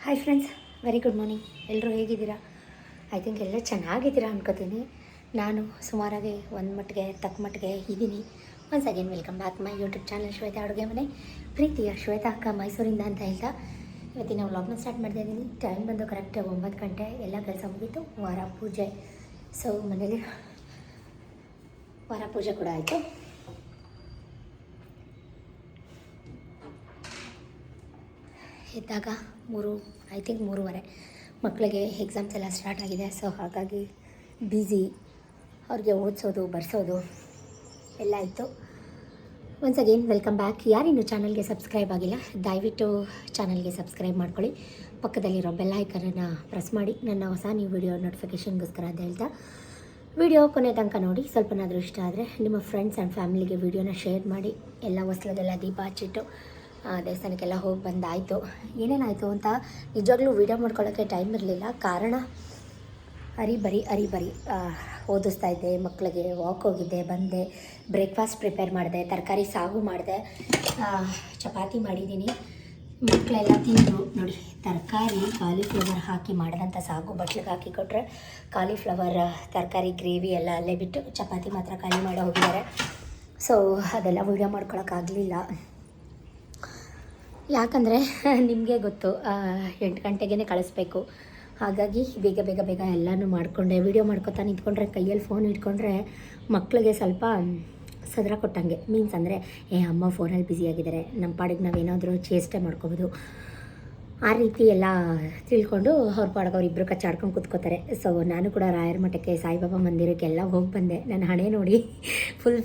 Hi friends, very good morning. ಎಲ್ಲರೂ ಹೇಗಿದ್ದೀರಾ? I think ಎಲ್ಲ ಚೆನ್ನಾಗಿದ್ದೀರಾ ಅನ್ಕೋತೀನಿ. ನಾನು ಸುಮಾರಾಗಿ ಒಂದು ಮಟ್ಟಿಗೆ ತಕ್ಕ ಮಟ್ಟಿಗೆ ಇದ್ದೀನಿ. Once again welcome back my YouTube channel Shweta ಅಡುಗೆ ಮನೆ. ಪ್ರೀತಿಯ ಶ್ವೇತಾ ಅಕ್ಕ ಮೈಸೂರಿಂದ ಅಂತ ಹೇಳ್ತಾ ಇವತ್ತಿನ ವ್ಲಾಗ್ನ ಸ್ಟಾರ್ಟ್ ಮಾಡ್ತಾ ಇದ್ದೀನಿ. ಟೈಮ್ ಬಂದು ಕರೆಕ್ಟ್ 9 ಗಂಟೆ. ಎಲ್ಲ ಕೆಲಸ ಮುಗೀತು. ವಾರ ಪೂಜೆ, ಸೊ ಮನೇಲಿ ವಾರ ಪೂಜೆ ಕೂಡ ಆಯಿತು. ಎದ್ದಾಗ 3:30 ಮಕ್ಕಳಿಗೆ ಎಕ್ಸಾಮ್ಸ್ ಎಲ್ಲ ಸ್ಟಾರ್ಟ್ ಆಗಿದೆ. ಸೊ ಹಾಗಾಗಿ ಬ್ಯುಸಿ, ಅವ್ರಿಗೆ ಓದಿಸೋದು ಬರ್ಸೋದು ಎಲ್ಲ ಆಯಿತು. Once again welcome back. ಯಾರಿನ್ನೂ ಚಾನಲ್ಗೆ ಸಬ್ಸ್ಕ್ರೈಬ್ ಆಗಿಲ್ಲ, ದಯವಿಟ್ಟು ಚಾನಲ್ಗೆ ಸಬ್ಸ್ಕ್ರೈಬ್ ಮಾಡ್ಕೊಳ್ಳಿ. ಪಕ್ಕದಲ್ಲಿರೋ ಬೆಲ್ ಐಕನನ್ನು ಪ್ರೆಸ್ ಮಾಡಿ ನನ್ನ ಹೊಸ ನ್ಯೂ ವಿಡಿಯೋ ನೋಟಿಫಿಕೇಷನ್ಗೋಸ್ಕರ ಅಂತ ಹೇಳ್ತಾ ವಿಡಿಯೋ ಕೊನೆ ತನಕ ನೋಡಿ. ಸ್ವಲ್ಪನಾದರೂ ಇಷ್ಟ ಆದರೆ ನಿಮ್ಮ ಫ್ರೆಂಡ್ಸ್ ಆ್ಯಂಡ್ ಫ್ಯಾಮಿಲಿಗೆ ವಿಡಿಯೋನ ಶೇರ್ ಮಾಡಿ. ಎಲ್ಲ ಹೊಸ್ಲದೆಲ್ಲ ದೀಪ ಹಚ್ಚಿಟ್ಟು ದೇವಸ್ಥಾನಕ್ಕೆಲ್ಲ ಹೋಗಿ ಬಂದಾಯಿತು. ಏನೇನಾಯಿತು ಅಂತ ನಿಜವಾಗ್ಲೂ ವೀಡಿಯೋ ಮಾಡ್ಕೊಳ್ಳೋಕ್ಕೆ ಟೈಮ್ ಇರಲಿಲ್ಲ. ಕಾರಣ ಬರೀ ಓದಿಸ್ತಾ ಇದ್ದೆ, ಮಕ್ಕಳಿಗೆ ವಾಕ್ ಹೋಗಿದ್ದೆ, ಬಂದೆ, ಬ್ರೇಕ್ಫಾಸ್ಟ್ ಪ್ರಿಪೇರ್ ಮಾಡಿದೆ, ತರಕಾರಿ ಸಾಗು ಮಾಡಿದೆ, ಚಪಾತಿ ಮಾಡಿದ್ದೀನಿ. ಮಕ್ಕಳೆಲ್ಲ ತಿಂದರು. ನೋಡಿ, ತರಕಾರಿ ಕಾಲಿಫ್ಲವರ್ ಹಾಕಿ ಮಾಡಿದಂಥ ಸಾಗು ಬಟ್ಲಿಗೆ ಹಾಕಿ ಕೊಟ್ಟರೆ ಕಾಲಿಫ್ಲವರ್ ತರಕಾರಿ ಗ್ರೇವಿ ಎಲ್ಲ ಅಲ್ಲೇ ಬಿಟ್ಟು ಚಪಾತಿ ಮಾತ್ರ ಖಾಲಿ ಮಾಡಿ ಹೋಗಿದ್ದಾರೆ. ಸೊ ಅದೆಲ್ಲ ವೀಡಿಯೋ ಮಾಡ್ಕೊಳಕ್ಕಾಗಲಿಲ್ಲ. ಯಾಕಂದರೆ ನಿಮಗೆ ಗೊತ್ತು, 8 ಗಂಟೆಗೇ ಕಳಿಸ್ಬೇಕು. ಹಾಗಾಗಿ ಬೇಗ ಎಲ್ಲನೂ ಮಾಡಿಕೊಂಡೆ. ವೀಡಿಯೋ ಮಾಡ್ಕೊತಾ ನಿಂತ್ಕೊಂಡ್ರೆ, ಕೈಯಲ್ಲಿ ಫೋನ್ ಇಟ್ಕೊಂಡ್ರೆ ಮಕ್ಕಳಿಗೆ ಸ್ವಲ್ಪ ಸದರ ಕೊಟ್ಟಂಗೆ. ಮೀನ್ಸ್ ಅಂದರೆ ಅಮ್ಮ ಫೋನಲ್ಲಿ ಬ್ಯುಸಿಯಾಗಿದ್ದಾರೆ, ನಮ್ಮ ಪಾಡಿಗೆ ನಾವೇನಾದರೂ ಚೇಷ್ಟೆ ಮಾಡ್ಕೊಬೋದು, ಆ ರೀತಿ ಎಲ್ಲ ತಿಳ್ಕೊಂಡು ಅವ್ರ ಪಾಡಿಗೆ ಅವರಿಬ್ಬರು ಕಚ್ಚಾಡ್ಕೊಂಡು ಕೂತ್ಕೋತಾರೆ. ಸೊ ನಾನು ಕೂಡ ರಾಯರ ಮಠಕ್ಕೆ, ಸಾಯಿಬಾಬಾ ಮಂದಿರಕ್ಕೆಲ್ಲ ಹೋಗಿ ಬಂದೆ. ನನ್ನ ಹಣೆ ನೋಡಿ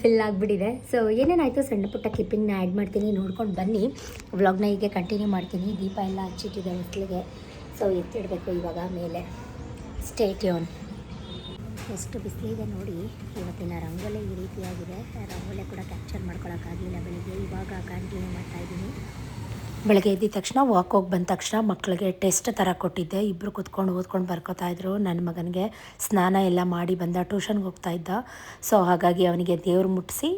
ಫಿಲ್ ಆಗಿಬಿಟ್ಟಿದೆ. ಸೊ ಏನೇನಾಯಿತು ಸಣ್ಣ ಪುಟ್ಟ ಕ್ಲಿಪ್ಪಿಂಗ್ನ ಆ್ಯಡ್ ಮಾಡ್ತೀನಿ, ನೋಡ್ಕೊಂಡು ಬನ್ನಿ. ವ್ಲಾಗ್ನ ಹೀಗೆ ಕಂಟಿನ್ಯೂ ಮಾಡ್ತೀನಿ. ದೀಪ ಎಲ್ಲ ಹಚ್ಚಿಟ್ಟಿದೆ ಹೊಸ್ಲಿಗೆ, ಸೊ ಎತ್ತಿಡಬೇಕು ಇವಾಗ ಮೇಲೆ. Stay tune. ಎಷ್ಟು ಬಿಸಿಲಿದೆ ನೋಡಿ. ಇವತ್ತಿನ ರಂಗೋಲಿ ಈ ರೀತಿಯಾಗಿದೆ. ರಂಗೋಲಿ ಕೂಡ ಕ್ಯಾಪ್ಚರ್ ಮಾಡ್ಕೊಳಕ್ಕಾಗಲಿಲ್ಲ ಬೆಳಿಗ್ಗೆ. ಇವಾಗ ಕಂಟಿನ್ಯೂ ಮಾಡ್ತಾಯಿದ್ದೀನಿ. ಬೆಳಗ್ಗೆ ಎದ್ದ ತಕ್ಷಣ ವಾಕ್ ಹೋಗಿ ಬಂದ ತಕ್ಷಣ ಮಕ್ಕಳಿಗೆ ಟೆಸ್ಟ್ ಥರ ಕೊಟ್ಟಿದ್ದೆ. ಇಬ್ಬರು ಕೂತ್ಕೊಂಡು ಓದ್ಕೊಂಡು ಬರ್ಕೋತಾಯಿದ್ರು. ನನ್ನ ಮಗನಿಗೆ ಸ್ನಾನ ಎಲ್ಲ ಮಾಡಿ ಬಂದ, ಟ್ಯೂಷನ್ಗೆ ಹೋಗ್ತಾಯಿದ್ದ. ಸೊ ಹಾಗಾಗಿ ಅವನಿಗೆ ದೇವ್ರು ಮುಟ್ಟಿಸಿ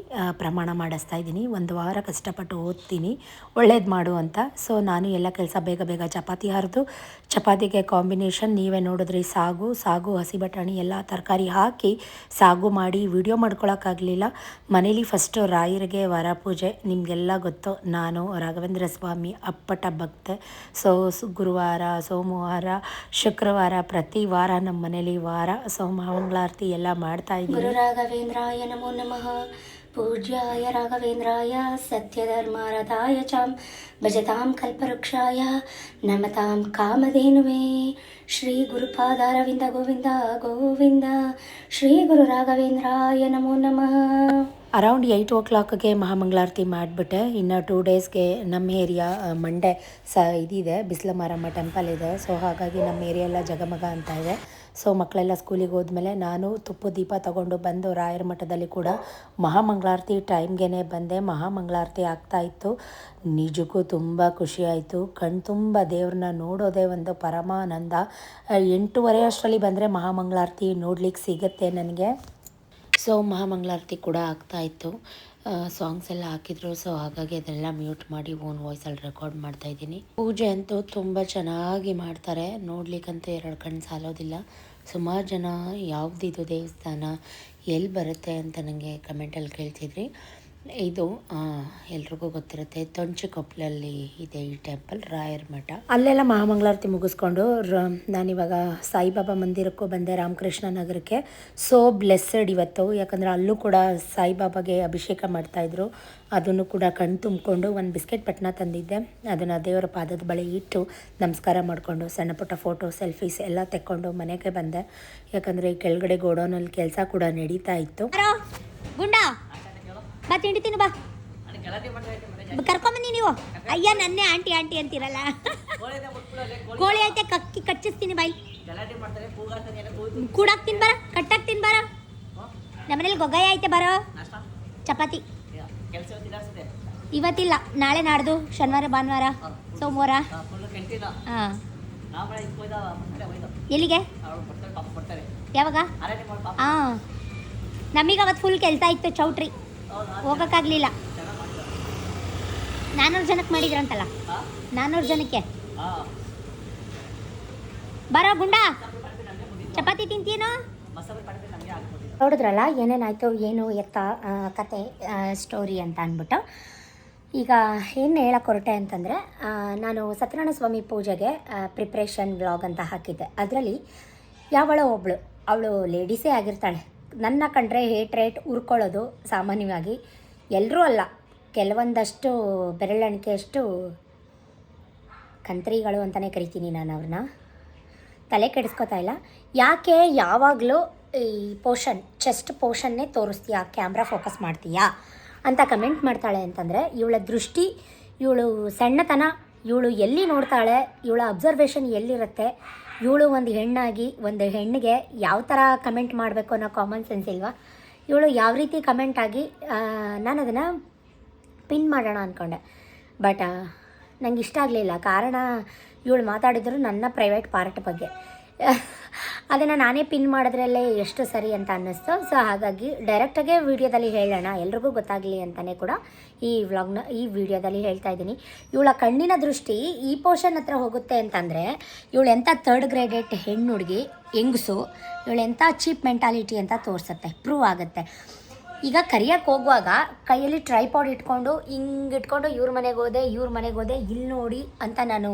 ಪ್ರಮಾಣ ಮಾಡಿಸ್ತಾ ಇದ್ದೀನಿ. 1 ವಾರ ಕಷ್ಟಪಟ್ಟು ಓದ್ತೀನಿ, ಒಳ್ಳೇದು ಮಾಡು ಅಂತ. ಸೊ ನಾನು ಎಲ್ಲ ಕೆಲಸ ಬೇಗ ಚಪಾತಿ ಹರಿದು, ಚಪಾತಿಗೆ ಕಾಂಬಿನೇಷನ್ ನೀವೇ ನೋಡಿದ್ರಿ, ಸಾಗು ಹಸಿ ಬಟಾಣಿ ಎಲ್ಲ ತರಕಾರಿ ಹಾಕಿ ಸಾಗು ಮಾಡಿ ವಿಡಿಯೋ ಮಾಡ್ಕೊಳಕ್ಕಾಗಲಿಲ್ಲ. ಮನೇಲಿ ಫಸ್ಟು ರಾಯರಿಗೆ ವಾರ ಪೂಜೆ. ನಿಮಗೆಲ್ಲ ಗೊತ್ತು, ನಾನು ರಾಘವೇಂದ್ರ ಸ್ವಾಮಿ ಅಪ್ಪಟ ಭಕ್ತೆ. ಸೊ ಗುರುವಾರ, ಸೋಮವಾರ, ಶುಕ್ರವಾರ ಪ್ರತಿ ವಾರ ನಮ್ಮ ಮನೇಲಿ ವಾರ ಮಂಗಳಾರತಿ ಎಲ್ಲ ಮಾಡ್ತಾಯಿದ್ದೀನಿ. ಗುರು ರಾಘವೇಂದ್ರಾಯ ನಮೋ ನಮಃ. ಪೂಜ್ಯಾಯ ರಾಘವೇಂದ್ರಾಯ ಸತ್ಯಧರ್ಮರಥಾಯ ಚಾಂ ಭಜತಾಂ ಕಲ್ಪವೃಕ್ಷಾಯ ನಮತಾಂ ಕಾಮಧೇನುವೇ. ಶ್ರೀ ಗುರುಪಾದಾರವಿಂದ ಗೋವಿಂದ ಗೋವಿಂದ. ಶ್ರೀ ಗುರು ರಾಘವೇಂದ್ರಾಯ ನಮೋ ನಮಃ. ಅರೌಂಡ್ 8 o'clockಗೆ ಮಹಾಮಂಗಳಾರತಿ ಮಾಡಿಬಿಟ್ಟೆ. ಇನ್ನು 2 ಡೇಸ್ಗೆ ನಮ್ಮ ಏರಿಯಾ ಮಂಡೆ ಇದಿದೆ, ಬಿಸಿಲ ಮಾರಮ್ಮ ಟೆಂಪಲ್ ಇದೆ. ಸೊ ಹಾಗಾಗಿ ನಮ್ಮ ಏರಿಯಾ ಎಲ್ಲ ಜಗಮಗ ಅಂತ ಇದೆ. ಸೊ ಮಕ್ಕಳೆಲ್ಲ ಸ್ಕೂಲಿಗೆ ಹೋದ್ಮೇಲೆ ನಾನು ತುಪ್ಪ ದೀಪ ತೊಗೊಂಡು ಬಂದು ರಾಯರ ಮಠದಲ್ಲಿ ಕೂಡ ಮಹಾಮಂಗಳಾರತಿ ಟೈಮ್ಗೆ ಬಂದೆ. ಮಹಾಮಂಗಳಾರತಿ ಆಗ್ತಾಯಿತ್ತು. ನಿಜಕ್ಕೂ ತುಂಬ ಖುಷಿಯಾಯಿತು. ತುಂಬ ದೇವ್ರನ್ನ ನೋಡೋದೇ ಒಂದು ಪರಮಾನಂದ. 8:30 ಅಷ್ಟರಲ್ಲಿ ಬಂದರೆ ಮಹಾಮಂಗಳಾರತಿ ನೋಡ್ಲಿಕ್ಕೆ ಸಿಗುತ್ತೆ ನನಗೆ. ಸೊ ಮಹಾಮಂಗಳಾರತಿ ಕೂಡ ಆಗ್ತಾಯಿತ್ತು. ಸಾಂಗ್ಸ್ ಎಲ್ಲ ಹಾಕಿದ್ರು. ಸೊ ಹಾಗಾಗಿ ಅದೆಲ್ಲ ಮ್ಯೂಟ್ ಮಾಡಿ ಓನ್ ವಾಯ್ಸಲ್ಲಿ ರೆಕಾರ್ಡ್ ಮಾಡ್ತಾಯಿದ್ದೀನಿ. ಪೂಜೆ ಅಂತೂ ತುಂಬ ಚೆನ್ನಾಗಿ ಮಾಡ್ತಾರೆ. ನೋಡ್ಲಿಕ್ಕಂತೂ 2 ಕಣ್ಣು ಸಾಲೋದಿಲ್ಲ. ಸುಮಾರು ಜನ ಯಾವುದಿದು ದೇವಸ್ಥಾನ, ಎಲ್ಲಿ ಬರುತ್ತೆ ಅಂತ ನನಗೆ ಕಮೆಂಟಲ್ಲಿ ಕೇಳ್ತಿದ್ರಿ. ಇದು ಎಲ್ರಿಗೂ ಗೊತ್ತಿರುತ್ತೆ, ತೊಂಚಿಕೊಪ್ಪಲಲ್ಲಿ ಇದೆ ಈ ಟೆಂಪಲ್, ರಾಯರ ಮಠ. ಅಲ್ಲೆಲ್ಲ ಮಹಾಮಂಗಳಾರತಿ ಮುಗಿಸ್ಕೊಂಡು ನಾನಿವಾಗ ಸಾಯಿಬಾಬಾ ಮಂದಿರಕ್ಕೂ ಬಂದೆ, ರಾಮಕೃಷ್ಣ ನಗರಕ್ಕೆ. ಸೋ ಬ್ಲೆಸ್ಸಡ್ ಇವತ್ತು, ಯಾಕಂದರೆ ಅಲ್ಲೂ ಕೂಡ ಸಾಯಿಬಾಬಾಗೆ ಅಭಿಷೇಕ ಮಾಡ್ತಾಯಿದ್ರು. ಅದನ್ನು ಕೂಡ ಕಣ್ಣು ತುಂಬಿಕೊಂಡು ಒಂದು ಬಿಸ್ಕೆಟ್ ಪಟ್ನ ತಂದಿದ್ದೆ. ಅದನ್ನು ದೇವರ ಪಾದದ ಬಳಿ ಇಟ್ಟು ನಮಸ್ಕಾರ ಮಾಡಿಕೊಂಡು ಸಣ್ಣ ಪುಟ್ಟ ಫೋಟೋ, ಸೆಲ್ಫೀಸ್ ಎಲ್ಲ ತೆಕ್ಕೊಂಡು ಮನೆಗೆ ಬಂದೆ. ಯಾಕಂದರೆ ಈ ಕೆಳಗಡೆ ಗೋಡೌನಲ್ಲಿ ಕೆಲಸ ಕೂಡ ನಡೀತಾ ಇತ್ತು. ಬಾ ತಿಂಡಿ ತಿನ್ನು, ಬಾ ಕರ್ಕೊಂಬನ್ನಿ ನೀವು. ಅಯ್ಯ ನನ್ನೇ ಆಂಟಿ ಅಂತೀರಲ್ಲ. ಕೋಳಿ ಐತೆ, ಕಚ್ಚಿಸ್ತೀನಿ ಬಾಯಿ. ಕೂಡಾಕ್ತೀನಿ ಬರ, ಕಟ್ಟಾಕ್ತೀನಿ ಬರ. ನಮ್ಮನೇಲಿ ಗೊಗ್ಗಾಯ ಐತೆ ಬರೋ. ಚಪಾತಿ ಇವತ್ತಿಲ್ಲ, ನಾಳೆ ನಾಡ್ದು, ಶನಿವಾರ ಭಾನುವಾರ ಸೋಮವಾರ. ಹಾಂ, ಎಲ್ಲಿಗೆ ಯಾವಾಗ? ಹಾಂ, ನಮಗೆ ಅವತ್ತು ಫುಲ್ ಕೆಲಸ ಇತ್ತು, ಚೌಟ್ರಿ ಹೋಗೋಕ್ಕಾಗಲಿಲ್ಲ. 400 ಜನಕ್ಕೆ ಮಾಡಿದ್ರಂತಲ್ಲ, 400 ಜನಕ್ಕೆ. ಬರೋ ಗುಂಡ ಚಪಾತಿ ತಿಂತೀನೋ. ನೋಡಿದ್ರಲ್ಲ ಏನೇನಾಯಿತು ಏನು ಎತ್ತ ಕತೆ ಸ್ಟೋರಿ ಅಂತ ಅಂದ್ಬಿಟ್ಟು. ಈಗ ಏನು ಹೇಳಕ್ಕೆ ಹೊರಟೆ ಅಂತಂದರೆ, ನಾನು ಸತ್ಯನಾರಾಯಣ ಸ್ವಾಮಿ ಪೂಜೆಗೆ ಪ್ರಿಪ್ರೇಷನ್ ವ್ಲಾಗ್ ಅಂತ ಹಾಕಿದ್ದೆ. ಅದರಲ್ಲಿ ಅವಳು ಲೇಡೀಸೇ ಆಗಿರ್ತಾಳೆ. ನನ್ನ ಕಂಡ್ರೆ ರೇಟ್ ಉರ್ಕೊಳ್ಳೋದು ಸಾಮಾನ್ಯವಾಗಿ. ಎಲ್ಲರೂ ಅಲ್ಲ, ಕೆಲವೊಂದಷ್ಟು ಬೆರಳೆಣಿಕೆಯಷ್ಟು ಕಂತ್ರಿಗಳು ಅಂತಲೇ ಕರಿತೀನಿ ನಾನು ಅವ್ರನ್ನ. ತಲೆ ಕೆಡಿಸ್ಕೋತಾ ಇಲ್ಲ. ಯಾಕೆ ಯಾವಾಗಲೂ ಈ ಚೆಸ್ಟ್ ಪೋರ್ಷನ್ನೇ ತೋರಿಸ್ತೀಯಾ, ಕ್ಯಾಮ್ರಾ ಫೋಕಸ್ ಮಾಡ್ತೀಯಾ ಅಂತ ಕಮೆಂಟ್ ಮಾಡ್ತಾಳೆ ಅಂತಂದರೆ, ಇವಳ ದೃಷ್ಟಿ, ಇವಳು ಸಣ್ಣತನ, ಇವಳು ಎಲ್ಲಿ ನೋಡ್ತಾಳೆ, ಇವಳ ಅಬ್ಸರ್ವೇಷನ್ ಎಲ್ಲಿರುತ್ತೆ, ಇವಳು ಒಂದು ಹೆಣ್ಣಾಗಿ ಒಂದು ಹೆಣ್ಣಿಗೆ ಯಾವ ಥರ ಕಮೆಂಟ್ ಮಾಡಬೇಕು ಅನ್ನೋ ಕಾಮನ್ ಸೆನ್ಸ್ ಇಲ್ವಾ? ಇವಳು ಯಾವ ರೀತಿ ಕಮೆಂಟ್ ಆಗಿ ನಾನು ಅದನ್ನು ಪಿನ್ ಮಾಡೋಣ ಅಂದ್ಕೊಂಡೆ. ಬಟ್ ನಂಗೆ ಇಷ್ಟ ಆಗಲಿಲ್ಲ. ಕಾರಣ, ಇವಳು ಮಾತಾಡಿದ್ರು ನನ್ನ ಪ್ರೈವೇಟ್ ಪಾರ್ಟ್ ಬಗ್ಗೆ. ಅದನ್ನು ನಾನೇ ಪಿನ್ ಮಾಡಿದ್ರಲ್ಲೇ ಎಷ್ಟು ಸರಿ ಅಂತ ಅನ್ನಿಸ್ತು. ಸೊ ಹಾಗಾಗಿ ಡೈರೆಕ್ಟಾಗೆ ವೀಡಿಯೋದಲ್ಲಿ ಹೇಳೋಣ, ಎಲ್ರಿಗೂ ಗೊತ್ತಾಗಲಿ ಅಂತಲೇ ಕೂಡ ಈ ವಿಡಿಯೋದಲ್ಲಿ ಹೇಳ್ತಾ ಇದ್ದೀನಿ. ಇವಳ ಕಣ್ಣಿನ ದೃಷ್ಟಿ ಈ ಪೋರ್ಷನ್ ಹತ್ರ ಹೋಗುತ್ತೆ ಅಂತಂದರೆ ಇವಳು ಎಂಥ ಥರ್ಡ್ ಗ್ರೇಡೆಡ್ ಹೆಣ್ಣು ಹುಡುಗಿ, ಹೆಂಗಸು, ಇವಳು ಎಂಥ ಚೀಪ್ ಮೆಂಟಾಲಿಟಿ ಅಂತ ತೋರಿಸುತ್ತೆ, ಪ್ರೂವ್ ಆಗುತ್ತೆ. ಈಗ ಕರಿಯಕ್ಕೆ ಹೋಗುವಾಗ ಕೈಯಲ್ಲಿ ಟ್ರೈಪಾಡ್ ಇಟ್ಕೊಂಡು ಇಟ್ಕೊಂಡು ಇವ್ರ ಮನೆಗೆ ಹೋದೆ ಇಲ್ಲಿ ನೋಡಿ ಅಂತ ನಾನು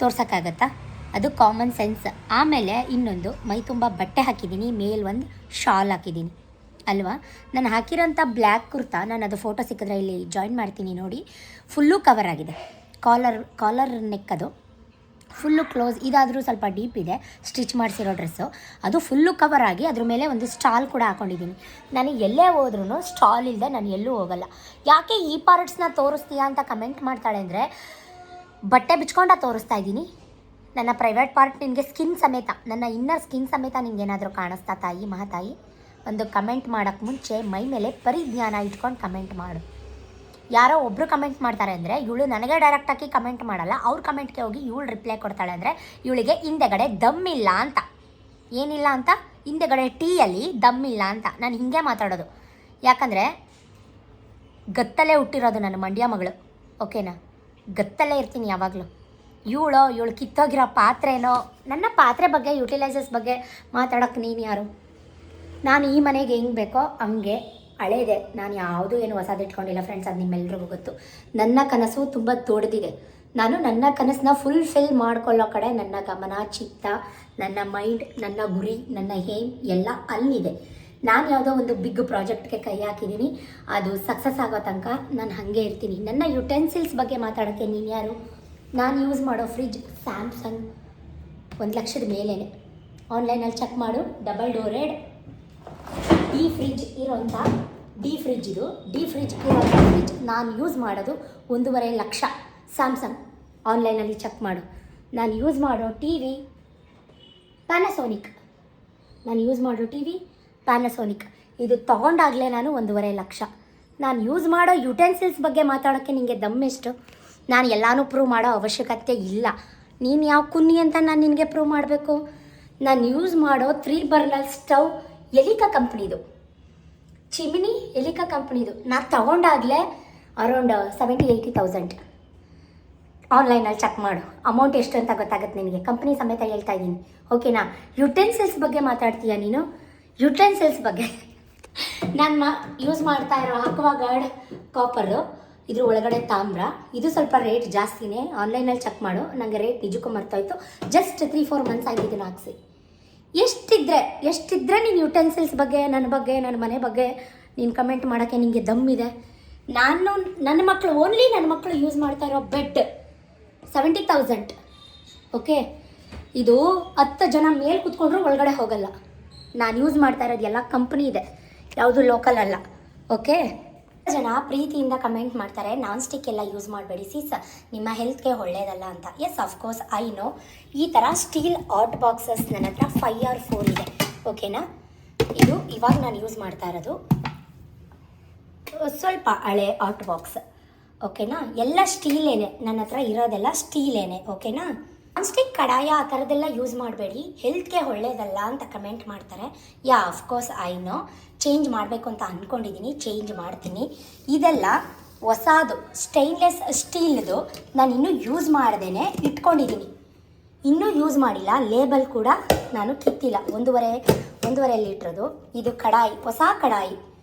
ತೋರ್ಸೋಕ್ಕಾಗತ್ತಾ? ಅದು ಕಾಮನ್ ಸೆನ್ಸ್. ಆಮೇಲೆ ಇನ್ನೊಂದು, ಮೈ ತುಂಬ ಬಟ್ಟೆ ಹಾಕಿದ್ದೀನಿ, ಮೇಲ್ ಒಂದು ಶಾಲ್ ಹಾಕಿದ್ದೀನಿ ಅಲ್ವಾ. ನಾನು ಹಾಕಿರೋಂಥ ಬ್ಲ್ಯಾಕ್ ಕುರ್ತಾ, ನಾನು ಅದು ಫೋಟೋ ಸಿಕ್ಕಿದ್ರೆ ಇಲ್ಲಿ ಜಾಯಿನ್ ಮಾಡ್ತೀನಿ ನೋಡಿ, ಫುಲ್ಲು ಕವರ್ ಆಗಿದೆ. ಕಾಲರ್ ನೆಕ್ ಅದು ಫುಲ್ಲು ಕ್ಲೋಸ್. ಇದಾದರೂ ಸ್ವಲ್ಪ ಡೀಪ್ ಇದೆ, ಸ್ಟಿಚ್ ಮಾಡಿಸಿರೋ ಡ್ರೆಸ್ಸು. ಅದು ಫುಲ್ಲು ಕವರ್ ಆಗಿ ಅದ್ರ ಮೇಲೆ ಒಂದು ಸ್ಟಾಲ್ ಕೂಡ ಹಾಕ್ಕೊಂಡಿದ್ದೀನಿ. ನಾನು ಎಲ್ಲೇ ಹೋದ್ರೂ ಸ್ಟಾಲ್ ಇಲ್ಲದೆ ನಾನು ಎಲ್ಲೂ ಹೋಗಲ್ಲ. ಯಾಕೆ ಈ ಪಾರ್ಟ್ಸ್ನ ತೋರಿಸ್ತೀಯಾ ಅಂತ ಕಮೆಂಟ್ ಮಾಡ್ತಾಳೆ ಅಂದರೆ, ಬಟ್ಟೆ ಬಿಚ್ಕೊಂಡ ತೋರಿಸ್ತಾ ಇದ್ದೀನಿ. ನನ್ನ ಪ್ರೈವೇಟ್ ಪಾರ್ಟ್ ನಿನಗೆ ಸ್ಕಿನ್ ಸಮೇತ, ನನ್ನ ಇನ್ನರ್ ಸ್ಕಿನ್ ಸಮೇತ ನಿನಗೇನಾದರೂ ಕಾಣಿಸ್ತಾ ತಾಯಿ ಮಹಾತಾಯಿ? ಒಂದು ಕಮೆಂಟ್ ಮಾಡೋಕ್ಕೆ ಮುಂಚೆ ಮೈ ಮೇಲೆ ಪರಿಜ್ಞಾನ ಇಟ್ಕೊಂಡು ಕಮೆಂಟ್ ಮಾಡು. ಯಾರೋ ಒಬ್ಬರು ಕಮೆಂಟ್ ಮಾಡ್ತಾರೆ ಅಂದರೆ ಇವಳು ನನಗೆ ಡೈರೆಕ್ಟಾಗಿ ಕಮೆಂಟ್ ಮಾಡಲ್ಲ, ಅವ್ರ ಕಮೆಂಟ್ಗೆ ಹೋಗಿ ಇವಳು ರಿಪ್ಲೈ ಕೊಡ್ತಾಳೆ ಅಂದರೆ ಇವಳಿಗೆ ಹಿಂದೆಗಡೆ ದಮ್ಮಿಲ್ಲ ಅಂತ. ಏನಿಲ್ಲ ಅಂತ? ಹಿಂದೆಗಡೆ ಟೀಯಲ್ಲಿ ದಮ್ಮಿಲ್ಲ ಅಂತ. ನಾನು ಹಿಂಗೆ ಮಾತಾಡೋದು. ಯಾಕಂದರೆ ಗತ್ತಲ್ಲೇ ಹುಟ್ಟಿರೋದು ನನ್ನ ಮಂಡ್ಯ ಮಗಳು, ಓಕೆನಾ? ಗತ್ತಲ್ಲೇ ಇರ್ತೀನಿ ಯಾವಾಗಲೂ. ಇವಳು ಕಿತ್ತೋಗಿರೋ ಪಾತ್ರೆನೋ, ನನ್ನ ಪಾತ್ರೆ ಬಗ್ಗೆ ಯುಟಿಲೈಸಸ್ ಬಗ್ಗೆ ಮಾತಾಡೋಕ್ಕೆ ನೀನು ಯಾರು? ನಾನು ಈ ಮನೆಗೆ ಹೆಂಗೆ ಬೇಕೋ ಹಂಗೆ ಹಳೇದೆ. ನಾನು ಯಾವುದೂ ಏನು ಹೊಸದು ಇಟ್ಕೊಂಡಿಲ್ಲ ಫ್ರೆಂಡ್ಸ್, ಅದು ನಿಮ್ಮೆಲ್ರಿಗೂ ಗೊತ್ತು. ನನ್ನ ಕನಸು ತುಂಬ ದೊಡ್ಡದಿದೆ. ನಾನು ನನ್ನ ಕನಸನ್ನ ಫುಲ್ಫಿಲ್ ಮಾಡ್ಕೊಳ್ಳೋ ಕಡೆ ನನ್ನ ಗಮನ, ಚಿತ್ತ, ನನ್ನ ಮೈಂಡ್, ನನ್ನ ಗುರಿ, ನನ್ನ ಏಮ್ ಎಲ್ಲ ಅಲ್ಲಿದೆ. ನಾನು ಯಾವುದೋ ಒಂದು ಬಿಗ್ ಪ್ರಾಜೆಕ್ಟ್ಗೆ ಕೈ ಹಾಕಿದ್ದೀನಿ, ಅದು ಸಕ್ಸಸ್ ಆಗೋ ತನಕ ನಾನು ಹಾಗೆ ಇರ್ತೀನಿ. ನನ್ನ ಯುಟೆನ್ಸಿಲ್ಸ್ ಬಗ್ಗೆ ಮಾತಾಡೋಕ್ಕೆ ನೀನು ಯಾರು? ನಾನು ಯೂಸ್ ಮಾಡೋ ಫ್ರಿಜ್ ಸ್ಯಾಮ್ಸಂಗ್, 1,00,000 ಮೇಲೇ. ಆನ್ಲೈನಲ್ಲಿ ಚೆಕ್ ಮಾಡು, ಡಬಲ್ ಡೋರೆಡ್ ಡಿ ಫ್ರಿಜ್ ಇರೋಂಥ ಡಿ ಫ್ರಿಜ್ ಇರೋಂಥ ಫ್ರಿಜ್ ನಾನು ಯೂಸ್ ಮಾಡೋದು 1,50,000 ಸ್ಯಾಮ್ಸಂಗ್. ಆನ್ಲೈನಲ್ಲಿ ಚೆಕ್ ಮಾಡು. ನಾನು ಯೂಸ್ ಮಾಡೋ ಟಿ ವಿ ಪ್ಯಾನಸೋನಿಕ್. ಇದು ತೊಗೊಂಡಾಗಲೇ ನಾನು 1,50,000. ನಾನು ಯೂಸ್ ಮಾಡೋ ಯುಟೆನ್ಸಿಲ್ಸ್ ಬಗ್ಗೆ ಮಾತಾಡೋಕ್ಕೆ ನಿನಗೆ ದಮ್ಮೆಷ್ಟು? ನಾನು ಎಲ್ಲನೂ ಪ್ರೂವ್ ಮಾಡೋ ಅವಶ್ಯಕತೆ ಇಲ್ಲ. ನೀನು ಯಾವ ಕುನ್ನಿ ಅಂತ ನಾನು ನಿನಗೆ ಪ್ರೂವ್ ಮಾಡಬೇಕು? ನಾನು ಯೂಸ್ ಮಾಡೋ 3 ಬರ್ನರ್ ಸ್ಟವ್ ಎಲಿಕಾ ಕಂಪ್ನಿದು, ಚಿಮಿನಿ ಎಲಿಕಾ ಕಂಪ್ನಿದು. ನಾನು ತೊಗೊಂಡಾಗಲೇ ಅರೌಂಡ್ 70,000-80,000. ಆನ್ಲೈನಲ್ಲಿ ಚೆಕ್ ಮಾಡು, ಅಮೌಂಟ್ ಎಷ್ಟು ಅಂತ ಗೊತ್ತಾಗುತ್ತೆ ನಿನಗೆ. ಕಂಪ್ನಿ ಸಮೇತ ಹೇಳ್ತಾ ಇದ್ದೀನಿ, ಓಕೆನಾ? ಯುಟೆನ್ಸಿಲ್ಸ್ ಬಗ್ಗೆ ಮಾತಾಡ್ತೀಯ ನೀನು? ಯುಟೆನ್ಸಿಲ್ಸ್ ಬಗ್ಗೆ ನಾನು ಯೂಸ್ ಮಾಡ್ತಾ ಇರೋ ಅಕ್ವಾಗಾರ್ಡ್ ಕಾಪರು, ಇದ್ರ ಒಳಗಡೆ ತಾಮ್ರ. ಇದು ಸ್ವಲ್ಪ ರೇಟ್ ಜಾಸ್ತಿನೇ, ಆನ್ಲೈನಲ್ಲಿ ಚೆಕ್ ಮಾಡು. ನನಗೆ ರೇಟ್ ನಿಜಕ್ಕೂ ಮರ್ತೋಯ್ತು. ಜಸ್ಟ್ 3-4 ಮಂತ್ಸ್ ಆಗಿ ಇದನ್ನು ಹಾಕ್ಸಿ. ಎಷ್ಟಿದ್ರೆ ನೀನು ಯುಟೆನ್ಸಿಲ್ಸ್ ಬಗ್ಗೆ, ನನ್ನ ಮನೆ ಬಗ್ಗೆ ನೀನು ಕಮೆಂಟ್ ಮಾಡೋಕ್ಕೆ ನಿನಗೆ ದಮ್ಮಿದೆ? ನನ್ನ ಮಕ್ಕಳು ಯೂಸ್ ಮಾಡ್ತಾ ಇರೋ ಬೆಡ್ 70,000, ಓಕೆ? ಇದು 10 ಜನ ಮೇಲೆ ಕೂತ್ಕೊಂಡ್ರು ಒಳಗಡೆ ಹೋಗಲ್ಲ. ನಾನು ಯೂಸ್ ಮಾಡ್ತಾ ಇರೋದು ಎಲ್ಲ ಕಂಪ್ನಿ ಇದೆ, ಯಾವುದು ಲೋಕಲ್ ಅಲ್ಲ, ಓಕೆ? ಜನ ಪ್ರೀತಿಯಿಂದ ಕಮೆಂಟ್ ಮಾಡ್ತಾರೆ, ನಾನ್ ಸ್ಟಿಕ್ ಎಲ್ಲ ಯೂಸ್ ಮಾಡಬೇಡಿ ಸೀಸ್, ನಿಮ್ಮ ಹೆಲ್ತ್ಗೆ ಒಳ್ಳೆಯದಲ್ಲ ಅಂತ. Yes, of course I know. ಈ ಥರ ಸ್ಟೀಲ್ ಹಾಟ್ ಬಾಕ್ಸಸ್ ನನ್ನ ಹತ್ರ 5 or 4 ಇದೆ, ಓಕೆನಾ? ಇದು ಇವಾಗ ನಾನು ಯೂಸ್ ಮಾಡ್ತಾ ಇರೋದು ಸ್ವಲ್ಪ ಹಳೆ ಹಾಟ್ ಬಾಕ್ಸ್, ಓಕೆನಾ? ಎಲ್ಲ ಸ್ಟೀಲೇನೆ ನನ್ನ ಹತ್ರ ಇರೋದೆಲ್ಲ ಸ್ಟೀಲೇನೆ, ಓಕೆನಾ? ನಾನ್ ಸ್ಟಿಕ್ ಕಡಾಯ ಆ ಥರದ್ದೆಲ್ಲ ಯೂಸ್ ಮಾಡಬೇಡಿ, ಹೆಲ್ತ್ಗೆ ಒಳ್ಳೆಯದಲ್ಲ ಅಂತ ಕಮೆಂಟ್ ಮಾಡ್ತಾರೆ. ಯಾ, ಅಫ್ಕೋರ್ಸ್ ಐ ನೋ. ಚೇಂಜ್ ಮಾಡಬೇಕು ಅಂತ ಅಂದ್ಕೊಂಡಿದ್ದೀನಿ, ಚೇಂಜ್ ಮಾಡ್ತೀನಿ. ಇದೆಲ್ಲ ಹೊಸದು ಸ್ಟೈನ್ಲೆಸ್ ಸ್ಟೀಲ್ದು, ನಾನು ಇನ್ನೂ ಯೂಸ್ ಮಾಡ್ದೇ ಇಟ್ಕೊಂಡಿದ್ದೀನಿ. ಇನ್ನೂ ಯೂಸ್ ಮಾಡಿಲ್ಲ, ಲೇಬಲ್ ಕೂಡ ನಾನು ಕಿತ್ತಿಲ್ಲ. ಒಂದೂವರೆ ಲೀಟ್ರದು ಇದು ಕಡಾಯಿ, ಹೊಸ ಕಡಾಯಿ.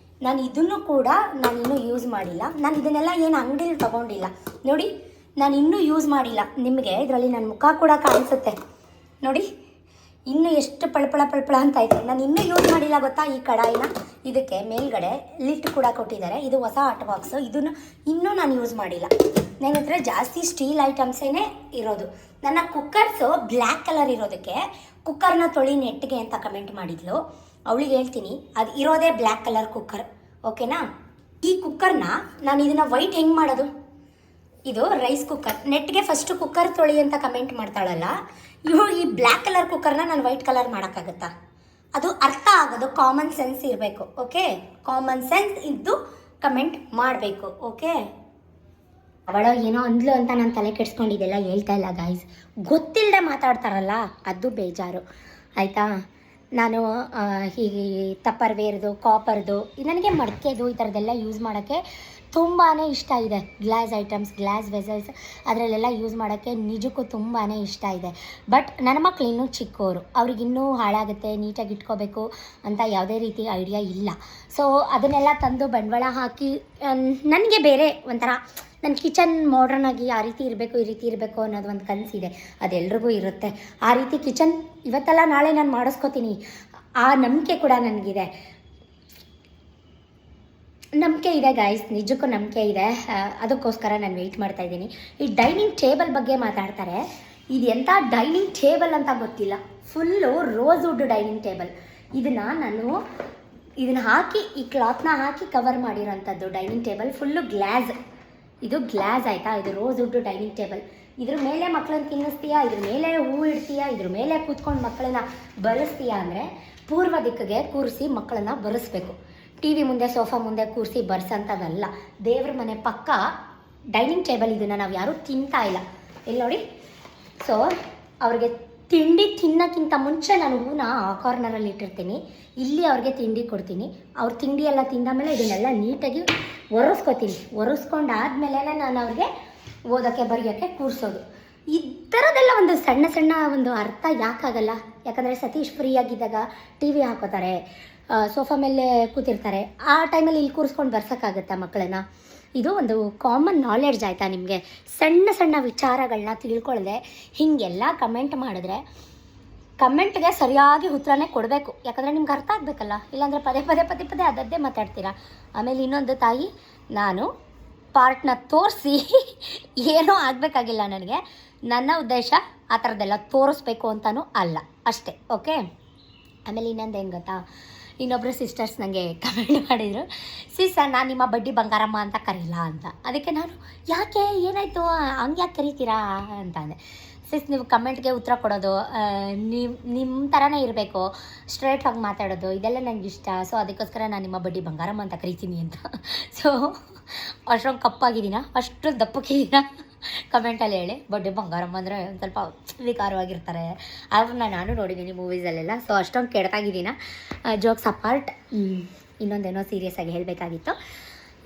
ನಾನು ಇದನ್ನು ಕೂಡ ನಾನು ಇನ್ನೂ ಯೂಸ್ ಮಾಡಿಲ್ಲ. ನಾನು ಇದನ್ನೆಲ್ಲ ಏನು ಅಂಗಡಿಲಿ ತೊಗೊಂಡಿಲ್ಲ ನೋಡಿ, ನಾನು ಇನ್ನೂ ಯೂಸ್ ಮಾಡಿಲ್ಲ. ನಿಮಗೆ ಇದರಲ್ಲಿ ನನ್ನ ಮುಖ ಕೂಡ ಕಾಣಿಸುತ್ತೆ ನೋಡಿ, ಇನ್ನೂ ಎಷ್ಟು ಪಳಪಳ ಅಂತ ಐತೆ. ನಾನು ಇನ್ನೂ ಯೂಸ್ ಮಾಡಿಲ್ಲ ಗೊತ್ತಾ ಈ ಕಡಾಯಿನ. ಇದಕ್ಕೆ ಮೇಲ್ಗಡೆ ಲಿಟ್ ಕೂಡ ಕೊಟ್ಟಿದ್ದಾರೆ. ಇದು ಹೊಸ ಹಾಟ್ ಬಾಕ್ಸು, ಇದನ್ನು ಇನ್ನೂ ನಾನು ಯೂಸ್ ಮಾಡಿಲ್ಲ. ನನ್ನ ಹತ್ರ ಜಾಸ್ತಿ ಸ್ಟೀಲ್ ಐಟಮ್ಸೇ ಇರೋದು. ನನ್ನ ಕುಕ್ಕರ್ಸು ಬ್ಲ್ಯಾಕ್ ಕಲರ್ ಇರೋದಕ್ಕೆ ಕುಕ್ಕರ್ನ ತೊಳಿ ನೆಟ್ಟಿಗೆ ಅಂತ ಕಮೆಂಟ್ ಮಾಡಿದ್ಲು. ಅವಳಿಗೆ ಹೇಳ್ತೀನಿ, ಅದು ಇರೋದೇ ಬ್ಲ್ಯಾಕ್ ಕಲರ್ ಕುಕ್ಕರ್, ಓಕೆನಾ. ಈ ಕುಕ್ಕರ್ನ ನಾನು ಇದನ್ನು ವೈಟ್ ಹೆಂಗೆ ಮಾಡೋದು? ಇದು ರೈಸ್ ಕುಕ್ಕರ್, ನೆಟ್ಗೆ ಫಸ್ಟ್ ಕುಕ್ಕರ್ ತೊಳಿ ಅಂತ ಕಮೆಂಟ್ ಮಾಡ್ತಾಳಲ್ಲ ಇವಳು. ಈ ಬ್ಲ್ಯಾಕ್ ಕಲರ್ ಕುಕ್ಕರ್ನ ನಾನು ವೈಟ್ ಕಲರ್ ಮಾಡೋಕ್ಕಾಗತ್ತಾ? ಅದು ಅರ್ಥ ಆಗೋದು ಕಾಮನ್ ಸೆನ್ಸ್ ಇರಬೇಕು, ಓಕೆ. ಕಾಮನ್ ಸೆನ್ಸ್ ಇದ್ದು ಕಮೆಂಟ್ ಮಾಡಬೇಕು, ಓಕೆ. ಅವಳ ಏನೋ ಅಂದ್ಲು ಅಂತ ನಾನು ತಲೆ ಕೆಡಿಸ್ಕೊಂಡಿದ್ದೆಲ್ಲ ಹೇಳ್ತಾ ಇಲ್ಲ ಗಾಯ್ಸ್. ಗೊತ್ತಿಲ್ಲದೆ ಮಾತಾಡ್ತಾರಲ್ಲ ಅದು ಬೇಜಾರು, ಆಯಿತಾ. ನಾನು ಹೀಗೆ ಟಪ್ಪರ್ವೇರ್ದು, ಕಾಪರ್ದು, ನನಗೆ ಮಡಕೆದು ಈ ಥರದ್ದೆಲ್ಲ ಯೂಸ್ ಮಾಡೋಕ್ಕೆ ತುಂಬಾ ಇಷ್ಟ ಇದೆ. ಗ್ಲಾಸ್ ಐಟಮ್ಸ್, ಗ್ಲಾಸ್ ವೆಸಲ್ಸ್ ಅದರಲ್ಲೆಲ್ಲ ಯೂಸ್ ಮಾಡೋಕ್ಕೆ ನಿಜಕ್ಕೂ ತುಂಬಾ ಇಷ್ಟ ಇದೆ. ಬಟ್ ನನ್ನ ಮಕ್ಳು ಇನ್ನೂ ಚಿಕ್ಕವರು, ಅವ್ರಿಗಿನ್ನೂ ಹಾಳಾಗುತ್ತೆ, ನೀಟಾಗಿ ಇಟ್ಕೋಬೇಕು ಅಂತ ಯಾವುದೇ ರೀತಿ ಐಡಿಯಾ ಇಲ್ಲ. ಸೊ ಅದನ್ನೆಲ್ಲ ತಂದು ಬಂಡವಾಳ ಹಾಕಿ ನನಗೆ ಬೇರೆ ಒಂಥರ ನನ್ನ ಕಿಚನ್ ಮಾಡ್ರನ್ ಆಗಿ ಆ ರೀತಿ ಇರಬೇಕು, ಈ ರೀತಿ ಇರಬೇಕು ಅನ್ನೋದು ಒಂದು ಕನಸಿದೆ. ಅದೆಲ್ರಿಗೂ ಇರುತ್ತೆ ಆ ರೀತಿ ಕಿಚನ್. ಇವತ್ತಲ್ಲ ನಾಳೆ ನಾನು ಮಾಡಿಸ್ಕೋತೀನಿ, ಆ ನಂಬಿಕೆ ಕೂಡ ನನಗಿದೆ. ನಂಬಿಕೆ ಇದೆ ಗಾಯ್ಸ್, ನಿಜಕ್ಕೂ ನಂಬಿಕೆ ಇದೆ. ಅದಕ್ಕೋಸ್ಕರ ನಾನು ವೆಯ್ಟ್ ಮಾಡ್ತಾಯಿದ್ದೀನಿ. ಈ ಡೈನಿಂಗ್ ಟೇಬಲ್ ಬಗ್ಗೆ ಮಾತಾಡ್ತಾರೆ. ಇದು ಎಂಥ ಡೈನಿಂಗ್ ಟೇಬಲ್ ಅಂತ ಗೊತ್ತಿಲ್ಲ, full rosewood dining table. ಇದನ್ನು ಹಾಕಿ, ಈ ಕ್ಲಾತ್ನ ಹಾಕಿ ಕವರ್ ಮಾಡಿರೋಂಥದ್ದು ಡೈನಿಂಗ್ ಟೇಬಲ್. ಫುಲ್ಲು ಗ್ಲಾಸ್, ಇದು ಗ್ಲಾಸ್ ಆಯಿತಾ. ಇದು ರೋಸ್ ವುಡ್ ಡೈನಿಂಗ್ ಟೇಬಲ್. ಇದ್ರ ಮೇಲೆ ಮಕ್ಕಳನ್ನ ತಿನ್ನಿಸ್ತೀಯಾ, ಇದ್ರ ಮೇಲೆ ಹೂವು ಇಡ್ತೀಯಾ, ಇದ್ರ ಮೇಲೆ ಕೂತ್ಕೊಂಡು ಮಕ್ಕಳನ್ನ ಬರೆಸ್ತೀಯಾ ಅಂದರೆ ಪೂರ್ವ ದಿಕ್ಕಿಗೆ ಕೂರಿಸಿ ಮಕ್ಕಳನ್ನ ಬರೆಸ್ಬೇಕು. ಟಿ ವಿ ಮುಂದೆ, ಸೋಫಾ ಮುಂದೆ ಕೂರಿಸಿ ಬರ್ಸಂಥದ್ದಲ್ಲ. ದೇವ್ರ ಮನೆ ಪಕ್ಕ ಡೈನಿಂಗ್ ಟೇಬಲ್. ಇದನ್ನು ನಾವು ಯಾರೂ ತಿಂತಾ ಇಲ್ಲ, ಇಲ್ಲಿ ನೋಡಿ. ಸೊ ಅವ್ರಿಗೆ ತಿಂಡಿ ತಿನ್ನೋಕ್ಕಿಂತ ಮುಂಚೆ ನಾನು ಹೂನ ಆ ಕಾರ್ನರಲ್ಲಿ ಇಟ್ಟಿರ್ತೀನಿ, ಇಲ್ಲಿ ಅವ್ರಿಗೆ ತಿಂಡಿ ಕೊಡ್ತೀನಿ. ಅವ್ರ ತಿಂಡಿ ಎಲ್ಲ ತಿಂದ ಮೇಲೆ ಇದನ್ನೆಲ್ಲ ನೀಟಾಗಿ ಒರೆಸ್ಕೊಂಡಾದ್ಮೇಲೆ ನಾನು ಅವ್ರಿಗೆ ಓದೋಕ್ಕೆ ಬರೆಯೋಕ್ಕೆ ಕೂರಿಸೋದು. ಈ ಥರದ್ದೆಲ್ಲ ಒಂದು ಸಣ್ಣ ಸಣ್ಣ ಒಂದು ಅರ್ಥ ಯಾಕಾಗಲ್ಲ? ಯಾಕಂದರೆ ಸತೀಶ್ ಫ್ರೀ ಆಗಿದ್ದಾಗ ಟಿ ವಿ ಹಾಕೋತಾರೆ, ಸೋಫಾ ಮೇಲೆ ಕೂತಿರ್ತಾರೆ. ಆ ಟೈಮಲ್ಲಿ ಇಲ್ಲಿ ಕೂರಿಸ್ಕೊಂಡು ಬರ್ಸೋಕ್ಕಾಗುತ್ತಾ ಮಕ್ಕಳನ್ನ? ಇದು ಒಂದು ಕಾಮನ್ ನಾಲೆಡ್ಜ್ ಆಯಿತಾ ನಿಮಗೆ. ಸಣ್ಣ ಸಣ್ಣ ವಿಚಾರಗಳನ್ನ ತಿಳ್ಕೊಳ್ಳದೆ ಹೀಗೆಲ್ಲ ಕಮೆಂಟ್ ಮಾಡಿದ್ರೆ ಕಮೆಂಟ್ಗೆ ಸರಿಯಾಗಿ ಉತ್ತರನೇ ಕೊಡಬೇಕು. ಯಾಕಂದರೆ ನಿಮ್ಗೆ ಅರ್ಥ ಆಗಬೇಕಲ್ಲ, ಇಲ್ಲಾಂದರೆ ಪದೇ ಅದದ್ದೇ ಮಾತಾಡ್ತೀರಾ. ಆಮೇಲೆ ಇನ್ನೊಂದು ತಾಯಿ, ನಾನು ಪಾರ್ಟ್ನ ತೋರಿಸಿ ಏನೂ ಆಗಬೇಕಾಗಿಲ್ಲ ನನಗೆ. ನನ್ನ ಉದ್ದೇಶ ಆ ಥರದ್ದೆಲ್ಲ ತೋರಿಸ್ಬೇಕು ಅಂತಲೂ ಅಲ್ಲ, ಅಷ್ಟೇ, ಓಕೆ. ಆಮೇಲೆ ಇನ್ನೊಂದು ಏನು ಗೊತ್ತಾ, ಇನ್ನೊಬ್ಬರು ಸಿಸ್ಟರ್ಸ್ ನನಗೆ ಕಮೆಂಟ್ ಮಾಡಿದರು, ಸಿಸ್ ನಾನು ನಿಮ್ಮ ಬಡ್ಡಿ ಬಂಗಾರಮ್ಮ ಅಂತ ಕರೀಲ್ಲ ಅಂತ. ಅದಕ್ಕೆ ನಾನು ಯಾಕೆ, ಏನಾಯಿತು, ಹಂಗೆ ಯಾಕೆ ಕರಿತೀರಾ ಅಂತ ಅಂದೆ. ಸಿಸ್ ನೀವು ಕಮೆಂಟ್ಗೆ ಉತ್ತರ ಕೊಡೋದು ನಿಮ್ಮ ಥರನೇ ಇರಬೇಕು, ಸ್ಟ್ರೇಟ್ ಆಗಿ ಮಾತಾಡೋದು, ಇದೆಲ್ಲ ನನಗೆ ಇಷ್ಟ. ಸೊ ಅದಕ್ಕೋಸ್ಕರ ನಾನು ನಿಮ್ಮ ಬಡ್ಡಿ ಬಂಗಾರಮ್ಮ ಅಂತ ಕರಿತೀನಿ ಅಂತ. ಸೊ ಅಷ್ಟೊಂದು ಕಪ್ಪಾಗಿದ್ದೀನ, ಅಷ್ಟು ದಪ್ಪಕ್ಕಿದ್ದೀನ ಕಮೆಂಟಲ್ಲಿ ಹೇಳಿ. ಬಡ್ಡಿ ಬಂಗಾರಮ್ಮ ಅಂದರೆ ಒಂದು ಸ್ವಲ್ಪ ವಿಕಾರವಾಗಿರ್ತಾರೆ, ಅವ್ರನ್ನ ನಾನು ನೋಡಿದ್ದೀನಿ ಮೂವೀಸಲ್ಲೆಲ್ಲ. ಸೊ ಅಷ್ಟೊಂದು ಕೆಡ್ತಾಗಿದ್ದೀನ. ಜೋಕ್ಸ್ ಅಪಾರ್ಟ್, ಇನ್ನೊಂದೇನೋ ಸೀರಿಯಸ್ ಆಗಿ ಹೇಳಬೇಕಾಗಿತ್ತು.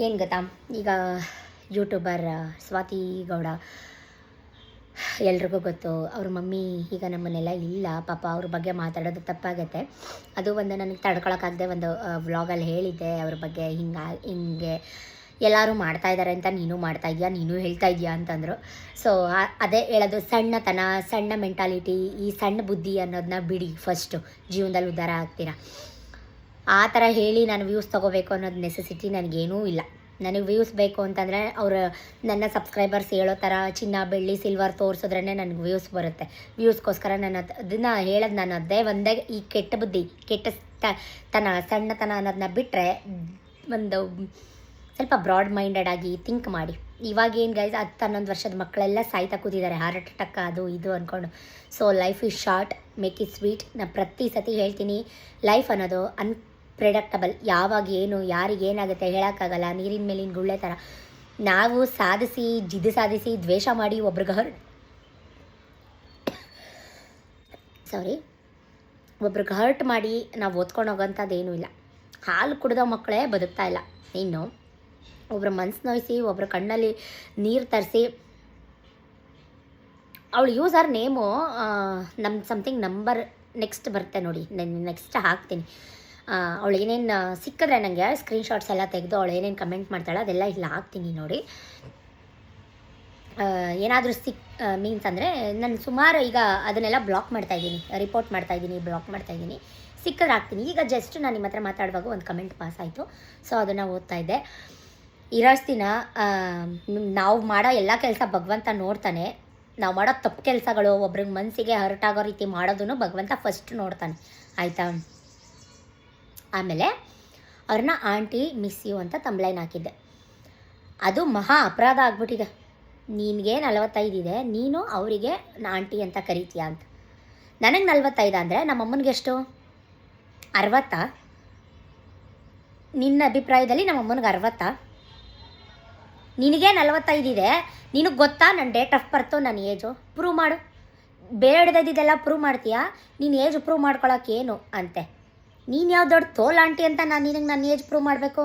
ಏನು ಗೊತ್ತಾ, ಈಗ ಯೂಟ್ಯೂಬರ್ ಸ್ವಾತಿ ಗೌಡ ಎಲ್ರಿಗೂ ಗೊತ್ತು. ಅವ್ರ ಮಮ್ಮಿ ಈಗ ನಮ್ಮನ್ನೆಲ್ಲ ಇಲ್ಲ, ಪಾಪ ಅವ್ರ ಬಗ್ಗೆ ಮಾತಾಡೋದು ತಪ್ಪಾಗತ್ತೆ. ಅದು ಒಂದು ನನಗೆ ತಡ್ಕೊಳಕ್ಕಾಗದೆ ಒಂದು ವ್ಲಾಗಲ್ಲಿ ಹೇಳಿದ್ದೆ ಅವ್ರ ಬಗ್ಗೆ. ಹಿಂಗೆ ಎಲ್ಲರೂ ಮಾಡ್ತಾಯಿದ್ದಾರೆ ಅಂತ ನೀನು ಮಾಡ್ತಾಯಿದ್ಯಾ, ನೀನು ಹೇಳ್ತಾ ಇದೆಯಾ ಅಂತಂದರು. ಸೊ ಅದೇ ಹೇಳೋದು, ಸಣ್ಣ ಮೆಂಟಾಲಿಟಿ, ಈ ಸಣ್ಣ ಬುದ್ಧಿ ಅನ್ನೋದನ್ನ ಬಿಡಿ. ಫಸ್ಟು ಜೀವನದಲ್ಲಿ ಉದ್ಧಾರ ಆಗ್ತೀರಾ. ಆ ಥರ ಹೇಳಿ ನಾನು ವ್ಯೂಸ್ ತೊಗೋಬೇಕು ಅನ್ನೋದು ನೆಸೆಸಿಟಿ ನನಗೇನೂ ಇಲ್ಲ. ನನಗೆ ವ್ಯೂಸ್ ಬೇಕು ಅಂತಂದರೆ ಅವರು ನನ್ನ ಸಬ್ಸ್ಕ್ರೈಬರ್ಸ್ ಹೇಳೋ ಥರ ಚಿನ್ನ, ಬೆಳ್ಳಿ, ಸಿಲ್ವರ್ ತೋರಿಸಿದ್ರೇ ನನಗೆ ವ್ಯೂಸ್ ಬರುತ್ತೆ. ವ್ಯೂಸ್ಗೋಸ್ಕರ ನಾನು ಅದನ್ನು ಹೇಳೋದು, ನಾನು ಒಂದೇ ಈ ಕೆಟ್ಟ ಬುದ್ಧಿ, ಸಣ್ಣತನ ಅನ್ನೋದನ್ನ ಬಿಟ್ಟರೆ ಒಂದು ಸ್ವಲ್ಪ ಬ್ರಾಡ್ ಮೈಂಡೆಡ್ ಆಗಿ ಥಿಂಕ್ ಮಾಡಿ. ಇವಾಗೇನು ಗೈಸ್, 10-11 ವರ್ಷದ ಮಕ್ಕಳೆಲ್ಲ ಸಾಯ್ತಾ ಕೂತಿದ್ದಾರೆ, ಹಾರ್ಟ್ ಅಟ್ಯಾಕ್ ಅದು ಇದು ಅಂದ್ಕೊಂಡು. So life is short, make it sweet. ನಾನು ಪ್ರತಿ ಸತಿ ಹೇಳ್ತೀನಿ, ಲೈಫ್ ಅನ್ನೋದು ಅನ್ಪ್ರೆಡಕ್ಟಬಲ್. ಯಾವಾಗ ಏನು ಯಾರಿಗೇನಾಗುತ್ತೆ ಹೇಳೋಕ್ಕಾಗಲ್ಲ. ನೀರಿನ ಮೇಲಿನ ಗುಳ್ಳೆ ಥರ. ನಾವು ಜಿದ್ದು ಸಾಧಿಸಿ ದ್ವೇಷ ಮಾಡಿ ಒಬ್ರಿಗೆ ಹರ್ಟ್ ಮಾಡಿ ನಾವು ಓದ್ಕೊಂಡು ಹೋಗೋಂಥದ್ದೇನೂ ಇಲ್ಲ. ಹಾಲು ಕುಡಿದೋ ಮಕ್ಕಳೇ ಬದುಕ್ತಾ ಇಲ್ಲ. ಇನ್ನು ಒಬ್ಬರು ಮನಸ್ಸು ನೋಯಿಸಿ, ಒಬ್ಬರು ಕಣ್ಣಲ್ಲಿ ನೀರು ತರಿಸಿ ಅವಳು ಯೂಸರ್ ನೇಮು ನಮ್ಮ ಸಮಥಿಂಗ್ ನಂಬರ್ ನೆಕ್ಸ್ಟ್ ಬರುತ್ತೆ ನೋಡಿ, ನೆಕ್ಸ್ಟ್ ಹಾಕ್ತೀನಿ. ಅವಳು ಏನೇನು ಸಿಕ್ಕಿದ್ರೆ ನನಗೆ ಸ್ಕ್ರೀನ್ಶಾಟ್ಸ್ ಎಲ್ಲ ತೆಗೆದು ಅವಳು ಏನೇನು ಕಮೆಂಟ್ ಮಾಡ್ತಾಳೆ ಅದೆಲ್ಲ ಇಲ್ಲ ಹಾಕ್ತೀನಿ ನೋಡಿ. ಏನಾದರೂ ಮೀನ್ಸ್ ಅಂದರೆ ನಾನು ಸುಮಾರು ಈಗ ಅದನ್ನೆಲ್ಲ ಬ್ಲಾಕ್ ಮಾಡ್ತಾಯಿದ್ದೀನಿ, ರಿಪೋರ್ಟ್ ಮಾಡ್ತಾಯಿದ್ದೀನಿ, ಬ್ಲಾಕ್ ಮಾಡ್ತಾಯಿದ್ದೀನಿ. ಸಿಕ್ಕಿದ್ರೆ ಹಾಕ್ತೀನಿ. ಈಗ ಜಸ್ಟ್ ನಾನು ನಿಮ್ಮ ಹತ್ರ ಮಾತಾಡುವಾಗ ಒಂದು ಕಮೆಂಟ್ ಪಾಸ್ ಆಯಿತು, ಸೊ ಅದನ್ನು ಓದ್ತಾ ಇದ್ದೆ. ಇರೋಷ್ಟು ದಿನ ನಾವು ಮಾಡೋ ಎಲ್ಲ ಕೆಲಸ ಭಗವಂತ ನೋಡ್ತಾನೆ. ನಾವು ಮಾಡೋ ತಪ್ಪು ಕೆಲಸಗಳು ಒಬ್ರಿಗೆ ಮನಸ್ಸಿಗೆ ಹರ್ಟ್ ಆಗೋ ರೀತಿ ಮಾಡೋದನ್ನು ಭಗವಂತ ಫಸ್ಟ್ ನೋಡ್ತಾನೆ, ಆಯಿತಾ. ಆಮೇಲೆ ಅವ್ರನ್ನ ಆಂಟಿ ಮಿಸ್ ಯು ಅಂತ ತಂಬ್ಲೈನ್ ಹಾಕಿದ್ದೆ. ಅದು ಮಹಾ ಅಪರಾಧ ಆಗ್ಬಿಟ್ಟಿದೆ. ನಿನಗೆ 45 ಇದೆ, ನೀನು ಅವರಿಗೆ ಆಂಟಿ ಅಂತ ಕರಿತೀಯ ಅಂತ. ನನಗೆ 45 ಅಂದರೆ ನಮ್ಮಮ್ಮನಿಗೆ ಎಷ್ಟು, 60? ನಿನ್ನ ಅಭಿಪ್ರಾಯದಲ್ಲಿ ನಮ್ಮಮ್ಮನಿಗೆ 60? ನಿನಗೆ 45 ಇದೆ, ನಿನಗೆ ಗೊತ್ತಾ ನನ್ನ ಡೇಟ್ ಆಫ್ ಬರ್ತು, ನನ್ನ ಏಜು ಪ್ರೂವ್ ಮಾಡು. ಬೇಡದಿದ್ದೆಲ್ಲ ಪ್ರೂವ್ ಮಾಡ್ತೀಯಾ, ನೀನು ಏಜ್ ಪ್ರೂವ್ ಮಾಡ್ಕೊಳಕ್ಕೇನು ಅಂತೆ. ನೀನು ಯಾವ ದೊಡ್ಡ ತೋಲ್ ಆಂಟಿ ಅಂತ ನಾನು ನಿನಗೆ ನನ್ನ ಏಜ್ ಪ್ರೂವ್ ಮಾಡಬೇಕು?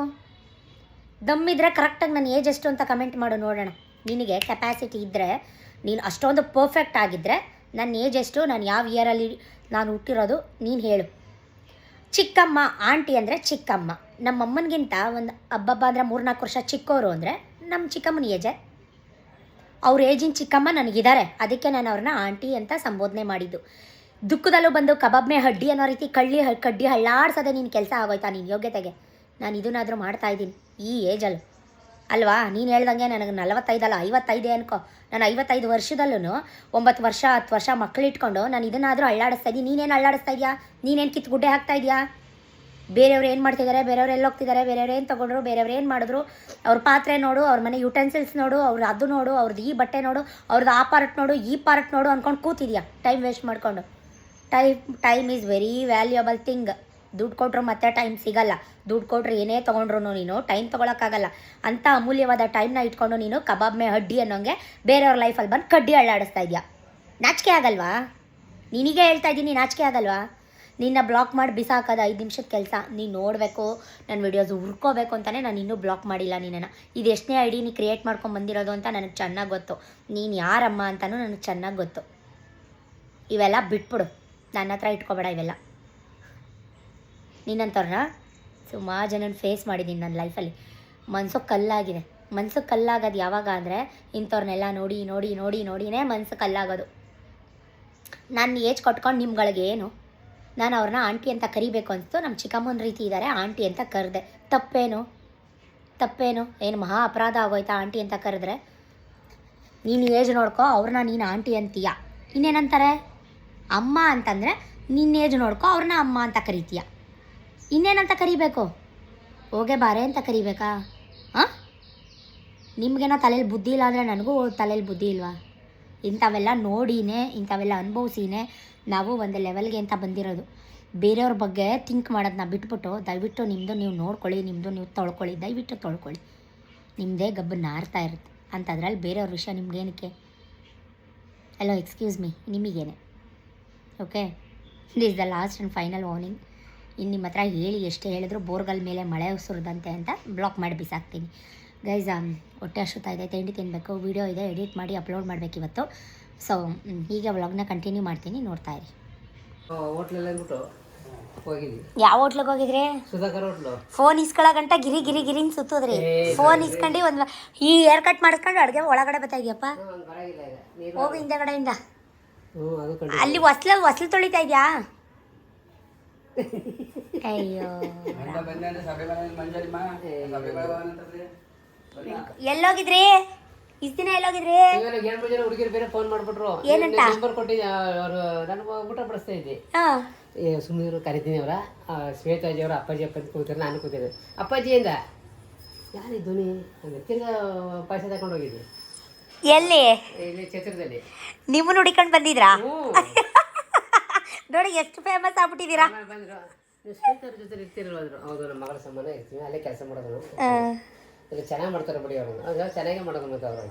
ದಮ್ಮಿದ್ರೆ ಕರೆಕ್ಟಾಗಿ ನನ್ನ ಏಜ್ ಎಷ್ಟು ಅಂತ ಕಮೆಂಟ್ ಮಾಡು ನೋಡೋಣ. ನಿನಗೆ ಕೆಪಾಸಿಟಿ ಇದ್ದರೆ, ನೀನು ಅಷ್ಟೊಂದು ಪರ್ಫೆಕ್ಟ್ ಆಗಿದ್ದರೆ ನನ್ನ ಏಜ್ ಎಷ್ಟು, ನಾನು ಯಾವ ಇಯರಲ್ಲಿ ನಾನು ಹುಟ್ಟಿರೋದು ನೀನು ಹೇಳು. ಚಿಕ್ಕಮ್ಮ ಆಂಟಿ ಅಂದರೆ ಚಿಕ್ಕಮ್ಮ. ನಮ್ಮಮ್ಮನಿಗಿಂತ ಒಂದು ಹಬ್ಬಬ್ಬ ಅಂದರೆ 3-4 ವರ್ಷ ಚಿಕ್ಕವರು ಅಂದರೆ ನಮ್ಮ ಚಿಕ್ಕಮ್ಮನ ಏಜೆ. ಅವ್ರ ಏಜಿನ ಚಿಕ್ಕಮ್ಮ ನನಗಿದ್ದಾರೆ, ಅದಕ್ಕೆ ನಾನು ಅವ್ರನ್ನ ಆಂಟಿ ಅಂತ ಸಂಬೋಧನೆ ಮಾಡಿದ್ದು. ದುಃಖದಲ್ಲೂ ಬಂದು ಕಬಾಬ್ಮೆ ಹಡ್ಡಿ ಅನ್ನೋ ರೀತಿ ಕಡ್ಡಿ ಹಳ್ಳಾಡ್ಸೋದೆ ನಿನ್ನ ಕೆಲಸ ಆಗೋಯ್ತಾ ನಿನ್ನ ಯೋಗ್ಯತೆಗೆ? ನಾನು ಇದನ್ನಾದರೂ ಮಾಡ್ತಾಯಿದ್ದೀನಿ ಈ ಏಜಲ್ಲಿ ಅಲ್ವಾ. ನೀನು ಹೇಳ್ದಂಗೆ ನನಗೆ 45 ಅಲ್ಲ 55 ಅನ್ಕೋ. ನಾನು 55 ವರ್ಷದಲ್ಲೂ 9 ವರ್ಷ 10 ವರ್ಷ ಮಕ್ಕಳಿಟ್ಕೊಂಡು ನಾನು ಇದನ್ನಾದರೂ ಅಳ್ಳಾಡಿಸ್ತಾ ಇದ್ದೀನಿ. ನೀನೇನು ಅಳ್ಳಾಡಿಸ್ತಾ ಇದೆಯಾ? ನೀನೇನು ಕಿತ್ತುಗುಡ್ಡೆ ಹಾಕ್ತಾ ಇದೆಯಾ? ಬೇರೆಯವ್ರು ಏನು ಮಾಡ್ತಿದ್ದಾರೆ, ಬೇರೆಯವ್ರು ಎಲ್ಲಿ ಹೋಗ್ತಿದ್ದಾರೆ, ಬೇರೆಯವ್ರು ಏನು ತೊಗೊಂಡ್ರು, ಬೇರೆಯವ್ರು ಏನು ಮಾಡಿದ್ರು, ಅವ್ರ ಪಾತ್ರೆ ನೋಡು, ಅವ್ರ ಮನೆ ಯುಟೆನ್ಸಿಲ್ಸ್ ನೋಡು, ಅವ್ರು ಅದು ನೋಡು, ಅವ್ರದ್ದು ಈ ಬಟ್ಟೆ ನೋಡು, ಅವ್ರದ್ದು ಆ ಪಾರ್ಟ್ ನೋಡು, ಈ ಪಾರ್ಟ್ ನೋಡು ಅಂದ್ಕೊಂಡು ಕೂತಿದ್ಯಾ ಟೈಮ್ ವೇಸ್ಟ್ ಮಾಡಿಕೊಂಡು. Time is very valuable thing. ದುಡ್ಡು ಕೊಟ್ಟರು ಮತ್ತೆ ಟೈಮ್ ಸಿಗಲ್ಲ. ದುಡ್ಡು ಕೊಟ್ಟರೆ ಏನೇ ತೊಗೊಂಡ್ರು ನೀನು ಟೈಮ್ ತೊಗೊಳಕ್ಕಾಗಲ್ಲ. ಅಂಥ ಅಮೂಲ್ಯವಾದ ಟೈಮ್ನ ಇಟ್ಕೊಂಡು ನೀನು ಕಬಾಬ್ಮೆ ಹಡ್ಡಿ ಅನ್ನೋಂಗೆ ಬೇರೆಯವ್ರ ಲೈಫಲ್ಲಿ ಬಂದು ಕಡ್ಡಿ ಅಳ್ಳಾಡಿಸ್ತಾ ಇದೆಯಾ? ನಾಚಿಕೆ ಆಗಲ್ವಾ? ನಿನಗೆ ಹೇಳ್ತಾ ಇದ್ದೀನಿ, ನಾಚಿಕೆ ಆಗಲ್ವಾ? ನಿನ್ನ ಬ್ಲಾಕ್ ಮಾಡಿ ಬಿಸಾಕೋದು 5 ನಿಮಿಷದ ಕೆಲಸ. ನೀನು ನೋಡಬೇಕು, ನನ್ನ ವಿಡಿಯೋಸ್ ಹುರ್ಕೋಬೇಕು ಅಂತಲೇ ನಾನು ಇನ್ನೂ ಬ್ಲಾಕ್ ಮಾಡಿಲ್ಲ ನಿನ್ನನ್ನು. ಇದು ಎಷ್ಟನೇ ಐ ಡಿ ನೀ ಕ್ರಿಯೇಟ್ ಮಾಡ್ಕೊಂಡು ಬಂದಿರೋದು ಅಂತ ನನಗೆ ಚೆನ್ನಾಗಿ ಗೊತ್ತು. ನೀನು ಯಾರಮ್ಮ ಅಂತಲೂ ನನಗೆ ಚೆನ್ನಾಗಿ ಗೊತ್ತು. ಇವೆಲ್ಲ ಬಿಟ್ಬಿಡು, ನನ್ನ ಹತ್ರ ಇಟ್ಕೊಬೇಡ ಇವೆಲ್ಲ. ನಿನ್ನಂಥವ್ರನ್ನ ಸುಮಾರು ಜನನ ಫೇಸ್ ಮಾಡಿದ್ದೀನಿ ನನ್ನ ಲೈಫಲ್ಲಿ. ಮನಸ್ಸು ಕಲ್ಲಾಗಿದೆ. ಮನಸ್ಸು ಕಲ್ಲಾಗೋದು ಯಾವಾಗ ಅಂದರೆ ಇಂಥವ್ರನ್ನೆಲ್ಲ ನೋಡಿನೇ ಮನಸ್ಸು ಕಲ್ಲಾಗೋದು. ನಾನು ಏಜ್ ಕೊಟ್ಕೊಂಡು ನಿಮ್ಗಳಿಗೆ ಏನು, ನಾನು ಅವ್ರನ್ನ ಆಂಟಿ ಅಂತ ಕರಿಬೇಕು ಅನಿಸ್ತು. ನಮ್ಮ ಚಿಕ್ಕಮ್ಮನ ರೀತಿ ಇದ್ದಾರೆ, ಆಂಟಿ ಅಂತ ಕರೆದೆ. ತಪ್ಪೇನು? ಏನು ಮಹಾ ಅಪರಾಧ ಆಗೋಯ್ತಾ ಆಂಟಿ ಅಂತ ಕರೆದ್ರೆ? ನೀನು ಏಜ್ ನೋಡ್ಕೊ, ಅವ್ರನ್ನ ನೀನು ಆಂಟಿ ಅಂತೀಯ. ಇನ್ನೇನಂತಾರೆ? ಅಮ್ಮ ಅಂತಂದರೆ ನಿನ್ನ ಏಜ್ ನೋಡ್ಕೊ, ಅವ್ರನ್ನ ಅಮ್ಮ ಅಂತ ಕರಿತೀಯ. ಇನ್ನೇನಂತ ಕರಿಬೇಕು? ಹೋಗೆ ಬಾರೆ ಅಂತ ಕರಿಬೇಕಾ? ಹಾಂ, ನಿಮಗೇನೋ ತಲೆಯಲ್ಲಿ ಬುದ್ಧಿ ಇಲ್ಲ ಅಂದರೆ ನನಗೂ ತಲೆಯಲ್ಲಿ ಬುದ್ಧಿ ಇಲ್ವಾ? ಇಂಥವೆಲ್ಲ ನೋಡಿನೇ, ಇಂಥವೆಲ್ಲ ಅನುಭವಿಸಿನೇ ನಾವು ಒಂದು ಲೆವೆಲ್ಗೆ ಅಂತ ಬಂದಿರೋದು. ಬೇರೆಯವ್ರ ಬಗ್ಗೆ ಥಿಂಕ್ ಮಾಡೋದನ್ನ ಬಿಟ್ಬಿಟ್ಟು ದಯವಿಟ್ಟು ನಿಮ್ಮದು ನೀವು ನೋಡ್ಕೊಳ್ಳಿ, ನಿಮ್ಮದು ನೀವು ತೊಳ್ಕೊಳ್ಳಿ, ದಯವಿಟ್ಟು ತೊಳ್ಕೊಳ್ಳಿ. ನಿಮ್ಮದೇ ಗಬ್ಬು ನಾರ್ತಾ ಇರುತ್ತೆ ಅಂಥದ್ರಲ್ಲಿ ಬೇರೆಯವ್ರ ವಿಷಯ ನಿಮ್ಗೇನಕ್ಕೆ? ಹಲೋ, ಎಕ್ಸ್ಕ್ಯೂಸ್ ಮೀ, ನಿಮಗೇನೆ. Okay, this the last and final warning. ಇನ್ನು ನಿಮ್ಮ ಹತ್ರ ಹೇಳಿ ಎಷ್ಟೇ ಹೇಳಿದ್ರು ಬೋರ್ಗಲ್ ಮೇಲೆ ಮಳೆ ಸುರಿದಂತೆ ಅಂತ ಬ್ಲಾಕ್ ಮಾಡಿ ಬಿಸಾಕ್ತೀನಿ. ಗೈಸ್, ಹೊಟ್ಟೆ ಹಸುತ್ತಾ ಇದೆ, ತಿಂಡಿ ತಿನ್ನಬೇಕು, ವೀಡಿಯೋ ಇದೆ, ಎಡಿಟ್ ಮಾಡಿ ಅಪ್ಲೋಡ್ ಮಾಡಬೇಕು ಇವತ್ತು. ಸೊ ಈಗ ವ್ಲಾಗ್ನ ಕಂಟಿನ್ಯೂ ಮಾಡ್ತೀನಿ, ನೋಡ್ತಾ ಇರಿ. ಹೋಟ್ಲಲ್ಲಿ ಅಂದ್ಬಿಟ್ಟು ಹೋಗಿದ್ವಿ. ಯಾವ ಹೋಟ್ಲಿಗೆ ಹೋಗಿದ್ರಿ? ಸುಧಾಕರ್ ಹೋಟ್ಲು. ಫೋನ್ ಇಸ್ಕೊಳ್ಳೋ ಗಂಟ ಗಿರಿ ಸುತ್ತೋದ್ರಿ. ಫೋನ್ ಇಸ್ಕೊಂಡು ಒಂದು ಈ ಹೇರ್ ಕಟ್ ಮಾಡಿಸ್ಕೊಂಡು ಅಡುಗೆ ಒಳಗಡೆ ಬರ್ತಾ ಇದೆಯಪ್ಪ. ಹೋಗಿ ಹಿಂದೆಗಡೆಯಿಂದ ಅಲ್ಲಿ ಹೊಸ್ಲು ತೊಳಿತಾ ಇದೆಯಾ? ಅಯ್ಯೋ, ಎಲ್ಲೋಗಿದ್ರಿ? ಇಷ್ಟು ದಿನ ಎಲ್ಲೋಗಿದ್ರಿ? ಹುಡುಗಿರು ಬೇರೆ ಫೋನ್ ಮಾಡ್ಬಿಟ್ರು. ಏನಂತ? ನಂಬರ್ ಕೊಟ್ಟಿದ್ದೆ, ಅವರು ನನಗೆ ಊಟ ಬಡಿಸ್ತಾ ಇದ್ದೆ. ಸುಮ್ಮನೆ ಕರಿತೀನಿ. ಅವರ ಶ್ವೇತಾಜಿ ಅವರ ಅಪ್ಪಾಜಿ ಕೂತಾರೆ, ನಾನು ಕೂತಿದ್ದೆ. ಅಪ್ಪಾಜಿಯಿಂದ ಯಾರಿದ್ದು ನೀ ತಿರ್ಗಾ ಪಾಯಸ ತಗೊಂಡು ಹೋಗಿದ್ದೆ. ಎಲ್ಲಿ? ಇಲ್ಲಿ ಛತ್ರದಲ್ಲಿ. ನಿಮ್ಮನ್ನು ಹುಡಿಕೊಂಡು ಬಂದಿದ್ರಾ? ನೋಡಿ ಎಷ್ಟು ಫೇಮಸ್ ಆಗ್ಬಿಟ್ಟಿದ್ದೀರಾ. ಬಂದರು, ಶ್ವೇತಾರ ಜೊತೆ ಇರ್ತಿರೋದ್ರು. ಹೌದು, ನಮ್ಮ ಮಗಳ ಸಂಬಂಧ ಇರ್ತೀವಿ, ಅಲ್ಲೇ ಕೆಲಸ ಮಾಡೋದು. ಇಲ್ಲಿ ಚೆನ್ನಾಗಿ ಮಾಡ್ತಾರೆ ಬಿಡಿ ಅವರು, ಅದು ಚೆನ್ನಾಗೇ ಮಾಡೋದು. ಮತ್ತು ಅವರು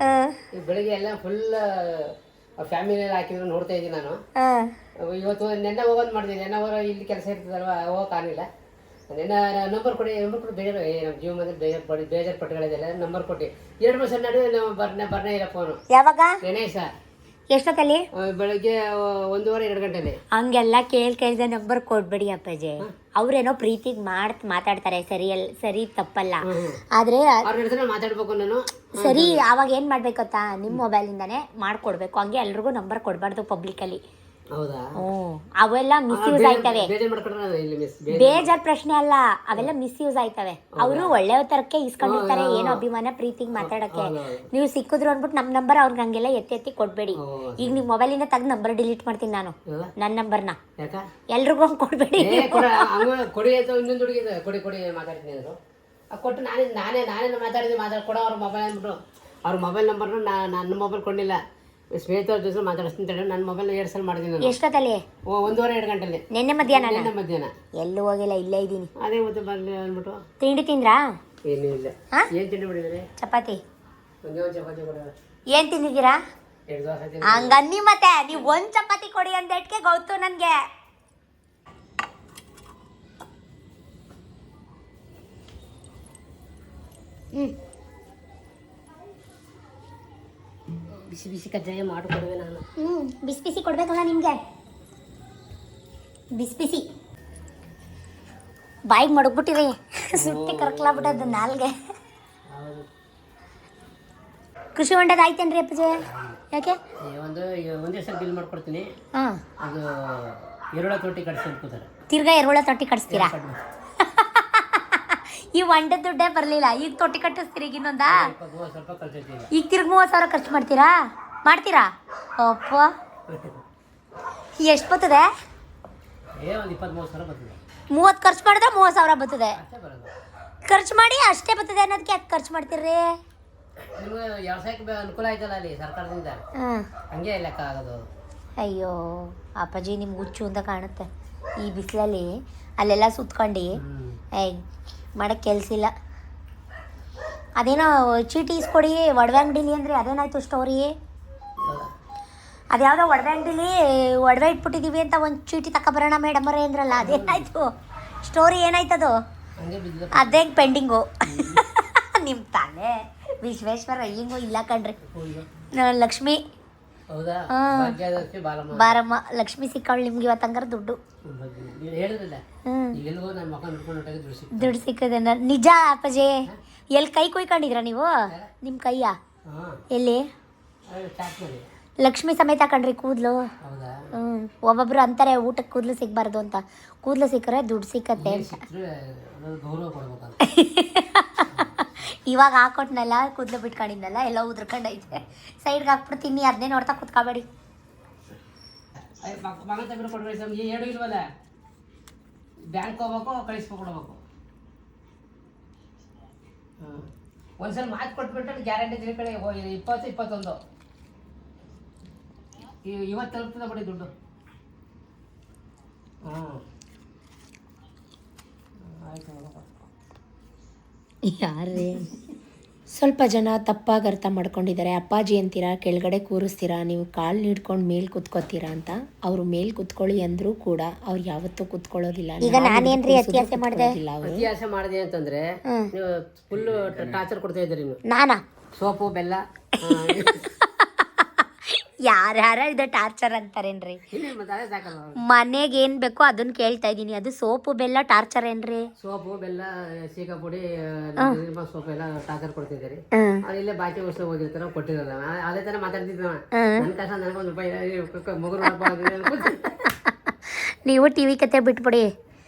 ಈಗ ಬೆಳಿಗ್ಗೆ ಎಲ್ಲ ಫುಲ್ ಫ್ಯಾಮಿಲಿಯಲ್ಲಿ ಹಾಕಿದ್ರು ನೋಡ್ತಾ ಇದ್ದೀನಿ ನಾನು. ಇವತ್ತು ನೆನ್ನೆ ಹೋಗೋದು ಮಾಡಿದ್ದೀನಿ. ನೆನ್ನೆ ಹೋಗೋ ಇಲ್ಲಿ ಕೆಲಸ ಇರ್ತದಲ್ವ, ಹೋಗೋಕ್ಕಾಗಲಿಲ್ಲ. ನೆನ್ನೆ ನಂಬರ್ ಕೊಡಿ ಬೇಜಾರು. ನಮ್ಮ ಜೀವ ಮಂದಿ ಬೇಜಾರು ಪಟ್ಟುಗಳಿದೆಲ್ಲ ನಂಬರ್ ಕೊಟ್ಟು 2 ವರ್ಷ ನಡುವೆ ನಾವು ಬರ್ನೇ ಇಲ್ಲ ಫೋನು. ಯಾವಾಗ? ಗಣೇಶ ಎಷ್ಟೊತ್ತಲ್ಲಿ? ಬೆಳಗ್ಗೆ 1:30 2 ಗಂಟೆಲಿ. ಹಂಗೆಲ್ಲ ಕೇಳ್ದೆ ನಂಬರ್ ಕೊಡ್ಬೇಡಿ ಅಪ್ಪಾಜಿ. ಅವ್ರೇನೋ ಪ್ರೀತಿಗೆ ಮಾತಾಡ್ತಾರೆ, ಸರಿ ತಪ್ಪಲ್ಲ. ಆದ್ರೆ ಅವ್ರ ಹಿಡಿದ್ರೆ ಮಾತಾಡ್ಬೇಕು ನಾನು. ಸರಿ, ಅವಾಗ ಏನ್ ಮಾಡ್ಬೇಕು ಗೊತ್ತಾ, ನಿಮ್ಮ ಮೊಬೈಲಿಂದಾನೇ ಮಾಡ್ಕೊಡ್ಬೇಕು. ಹಂಗೆ ಎಲ್ರಿಗೂ ನಂಬರ್ ಕೊಡ್ಬಾರ್ದು ಪಬ್ಲಿಕಲ್ಲಿ. ಹೌದಾ? ಅವೆಲ್ಲ ಮಿಸ್ಯೂಸ್ ಆಯ್ತವೆ. ಬೇಜಾರ್ ಪ್ರಶ್ನೆ ಅಲ್ಲ, ಅವೆಲ್ಲ ಮಿಸ್ಯೂಸ್ ಆಯ್ತವೆ. ಅವರು ಒಳ್ಳೆ ತರಕ್ಕೆ ಇಸ್ಕೊಂಡಿರ್ತಾರೆ, ಏನೋ ಅಭಿಮಾನ ಪ್ರೀತಿಗೆ ಮಾತಾಡಕ್ಕೆ. ನೀವು ಸಿಕ್ಕಿದ್ರು ಅಂದ್ಬಿಟ್ಟು ನಮ್ಮ ನಂಬರ್ ಅವ್ರಿಗೆ ಹಂಗೆಲ್ಲ ಎತ್ತಿ ಕೊಡ್ಬೇಡಿ. ಈಗ ನಿಮ್ಮ ಮೊಬೈಲಿಂದ ತೆಗ್ದು ನಂಬರ್ ಡಿಲೀಟ್ ಮಾಡ್ತೀನಿ ನಾನು, ನನ್ನ ನಂಬರ್ನ. ಎಲ್ರಿಗೂ ಹಂಗೆ ಕೊಡ್ಬೇಡಿ. ಕೊಡಿ ಅಂತ ಇನ್ನೊಂದು ಹುಡುಗಿ ಕೊಡಿ ಮಾತಾಡ್ತೀನಿ ಅಂದ್ರು. ಕೊಟ್ಟು ನಾನೇ ಕೊಡೋ ಅವ್ರ ಮೊಬೈಲ್ ಅಂದ್ಬಿಟ್ಟು ಅವ್ರ ಮೊಬೈಲ್ ನಂಬರ್ನ ನನ್ನ ಮೊಬೈಲ್ ಕೊಂಡಿಲ್ಲ. ಸ್ನೇಹಿತರ ಜೊತೆ ಮಾತಾಡಿಸ್ತೀನಿ. ನನ್ನ ಮೊಬೈಲ್ 2 ಸಲ ಮಾಡಿದ್ದೀನಿ ನಾನು. ಎಷ್ಟೊತ್ತಲ್ಲಿ? 1:30 2 ಗಂಟೆಲಿ. ನಿನ್ನೆ ಮಧ್ಯಾಹ್ನ. ಎಲ್ಲೂ ಹೋಗಿಲ್ಲ, ಇಲ್ಲೇ ಇದ್ದೀನಿ. ಅದೇ ಮತ್ತೆ ಬರ್ಲಿ ಅಂದ್ಬಿಟ್ಟು. ತಿಂಡಿ ತಿಂದ್ರಾ? ಏನೂ ಇಲ್ಲ. ಏನು ತಿಂಡಿ ಮಾಡಿದರೆ? ಚಪಾತಿ. ಒಂದೇ ಚಪಾತಿ ಕೊಡ. ಏನು ತಿಂದಿದ್ದೀರಾ? 2 ದೋಸೆ. ಹಂಗನ್ನಿ ಮತ್ತೆ, ನೀವು 1 ಚಪಾತಿ ಕೊಡಿ ಅಂದೇಟ್ಗೆ ಗೊತ್ತು ನನಗೆ. ಬಿಸಿ ಕಜ್ಜಾಯ ಮಾಡಿಕೊಡುವೆ ನಾನು. ಬಿಸಿ ಕೊಡ್ಬೇಕಲ್ಲ ನಿಮಗೆ. ಬಿಸಿ ಬಾಯಿಗೆ ಮಡಗ್ಬಿಟ್ಟಿರಿ, ಸುಟ್ಟಿ ಕರ್ಕಲಾಗ್ಬಿಟ್ಟದ ನಾಲ್ಗೆ. ಕೃಷಿ ಹೊಂಡದ ಆಯ್ತೇನ್ರಿ ಅಪ್ಪಾಜಿ? ಯಾಕೆ? ಒಂದೇ ಸಲ ಬಿಲ್ ಮಾಡ್ಕೊಡ್ತೀನಿ. ಅದು ಎರುಳ ತೊಟ್ಟಿ ಕಟ್ಸಿ ಅನ್ಕೋತಾರೆ. ತಿರ್ಗಾ ಎರುಳ ತೊಟ್ಟಿ ಕಟ್ಸ್ತೀರಾ? ಈ ಹೊಂಡದ ದುಡ್ಡೇ ಬರಲಿಲ್ಲ, ಈಗ ತೊಟ್ಟಿ ಕಟ್ಟಿಸ್ತೀರಿ. ಈಗ ಇನ್ನೊಂದಾ? ಸ್ವಲ್ಪ ಕಳ್ಸೈತಿ. ಈಗ ತಿರ್ಗಿ 30,000 ಖರ್ಚು ಮಾಡ್ತೀರಾ? ಅಪ್ಪ, ಎಷ್ಟು ಬರ್ತದೆ? 23,000 ಬರ್ತದೆ. 30 ಖರ್ಚು ಮಾಡಿದ್ರೆ 30,000 ಬರ್ತದೆ. ಖರ್ಚು ಮಾಡಿ ಅಷ್ಟೇ ಬರ್ತದೆ ಅನ್ನೋದಕ್ಕೆ ಯಾಕೆ ಖರ್ಚು ಮಾಡ್ತೀರಿ? ನಿಮ್ಗೆ ವ್ಯವಸಾಯಕ್ಕೆ ಅನುಕೂಲ ಆಯ್ತಲ್ಲ ಅಲ್ಲಿ ಸರ್ಕಾರದಿಂದ, ಹಂಗೆ ಲೆಕ್ಕ ಆಗೋದು. ಅಯ್ಯೋ ಅಪ್ಪಾಜಿ, ನಿಮ್ಗೆ ಹುಚ್ಚು ಅಂತ ಕಾಣುತ್ತೆ. ಈ ಬಿಸಿಲಲ್ಲಿ ಅಲ್ಲೆಲ್ಲ ಸುತ್ಕೊಂಡು ಮಾಡೋಕ್ಕೆ ಕೆಲಸ ಇಲ್ಲ. ಅದೇನೋ ಚೀಟಿ ಇಸ್ಕೊಡಿ ಒಡವೆ ಅಂಗಡಿಲಿ ಅಂದರೆ ಅದೇನಾಯ್ತು ಸ್ಟೋರಿ? ಅದ್ಯಾವುದೋ ಒಡವೆ ಅಂಗಡಿಲಿ ಒಡವೆ ಇಟ್ಬಿಟ್ಟಿದ್ದೀವಿ ಅಂತ ಒಂದು ಚೀಟಿ ತಗೊಬರೋಣ ಮೇಡಮ್ ಅವರೇ ಅಂದ್ರಲ್ಲ, ಅದೇನಾಯ್ತು ಸ್ಟೋರಿ? ಏನಾಯ್ತದು? ಅದೇ ಪೆಂಡಿಂಗು. ನಿಮ್ಮ ತಾನೇ ವಿಶ್ವೇಶ್ವರ ಹಿಂಗೂ ಇಲ್ಲ ಕಣ್ರಿ. ಲಕ್ಷ್ಮಿ ಬಾರಮ್ಮ, ಲಕ್ಷ್ಮಿ ಸಿಕ್ಕವಳು ನಿಮ್ಗೆ ಇವತ್ತು. ಹಂಗಾರೆ ದುಡ್ಡು ದುಡ್ಡು ಸಿಕ್ಕದೆ ನಿಜ ಅಪ್ಪಾಜಿ. ಎಲ್ಲಿ ಕೈ ಕುಯ್ಕೊಂಡಿದ್ರ ನೀವು? ನಿಮ್ಮ ಕೈಯ ಎಲ್ಲಿ? ಲಕ್ಷ್ಮಿ ಸಮೇತ ಕಣ್ರಿ ಕೂದಲು. ಒಬ್ಬೊಬ್ರು ಅಂತಾರೆ ಊಟಕ್ಕೆ ಕೂದಲು ಸಿಗಬಾರ್ದು ಅಂತ. ಕೂದಲು ಸಿಕ್ಕರೆ ದುಡ್ಡು ಸಿಕ್ಕತ್ತೆ ಅಂತ. ಇವಾಗ ಹಾಕೊಟ್ನಲ್ಲ, ಕೂದಲು ಬಿಟ್ಕೊಂಡಿದ್ನಲ್ಲ, ಎಲ್ಲ ಉದ್ರಕೊಂಡೈತೆ. ಸೈಡ್ಗೆ ಹಾಕ್ಬಿಡ್ತೀನಿ, ಅದನ್ನೇ ನೋಡ್ತಾ ಕುತ್ಕೋಬೇಡಿ. ಬ್ಯಾಂಕ್ ಹೋಗ್ಬೇಕು, ಕಳಿಸ್ಕೊಡ್ಬೇಕು. ಒಂದ್ಸಲ ಮಾತು ಕೊಟ್ಬಿಟ್ಟು ಗ್ಯಾರಂಟಿ ತಿಳ್ಕೊಳ್ಳಿ. 20-21 ಇವತ್ತು ತಲುಪ್ತದೆ ಬಿಡಿ ದುಡ್ಡು. ಯಾರೇ ಸ್ವಲ್ಪ ಜನ ತಪ್ಪಾಗಿ ಅರ್ಥ ಮಾಡ್ಕೊಂಡಿದ್ದಾರೆ. ಅಪ್ಪಾಜಿ ಅಂತೀರಾ, ಕೆಳಗಡೆ ಕೂರಿಸ್ತೀರಾ, ನೀವು ಕಾಲು ನೀಡ್ಕೊಂಡು ಮೇಲೆ ಕುತ್ಕೋತೀರಾ ಅಂತ. ಅವರು ಮೇಲೆ ಕುತ್ಕೊಳ್ಳಿ ಅಂದರೂ ಕೂಡ ಅವ್ರು ಯಾವತ್ತೂ ಕುತ್ಕೊಳ್ಳೋದಿಲ್ಲ. ಈಗ ನಾನೇನ್ರಿ ಅತ್ಯಾಸೆ ಮಾಡಿದೆ? ಅತ್ಯಾಸೆ ಮಾಡಿದೆ ಅಂತಂದ್ರೆ ನೀವು ಫುಲ್ ಟಾರ್ಚರ್ ಕೊಡ್ತಾ ಇದ್ದೀರಿ ನೀವು. ನಾನಾ? ಸೋಪು ಬೆಲ್ಲ ಯಾರ್ಯಾರ ಇದು ಟಾರ್ಚರ್ ಅಂತಾರೇನ್ರಿ? ಮನೆಗೆ ಏನ್ ಬೇಕೋ ಅದನ್ನ ಕೇಳ್ತಾ ಇದೀನಿ. ಅದು ಸೋಪು ಬೆಲ್ಲ ಟಾರ್ಚರ್ ಏನ್ರಿ? ಸೋಪು ಬೆಲ್ಲ ಸೀಕಾ ಪುಡಿ ಸೋಪು ಎಲ್ಲ ಟಾರ್ಚರ್ ಕೊಡ್ತಿದ್ದೀರಿ. ಅಲ್ಲೆಲ್ಲ ಬಾಕಿ ವಸ್ತು ಹೋಗಿರ್ತಾರ, ಕೊಟ್ಟಿರಲ್ಲ. ಅದೇ ತರ ಮಾತಾಡ್ತಿದ್ದ ನನ್ನ ಕಷ್ಟ ನನಗೊಂದು ರೂಪಾಯಿ ಮಗುರು. ನೀವು ಟಿವಿ ಕತೆ ಬಿಟ್ಬಿಡಿ.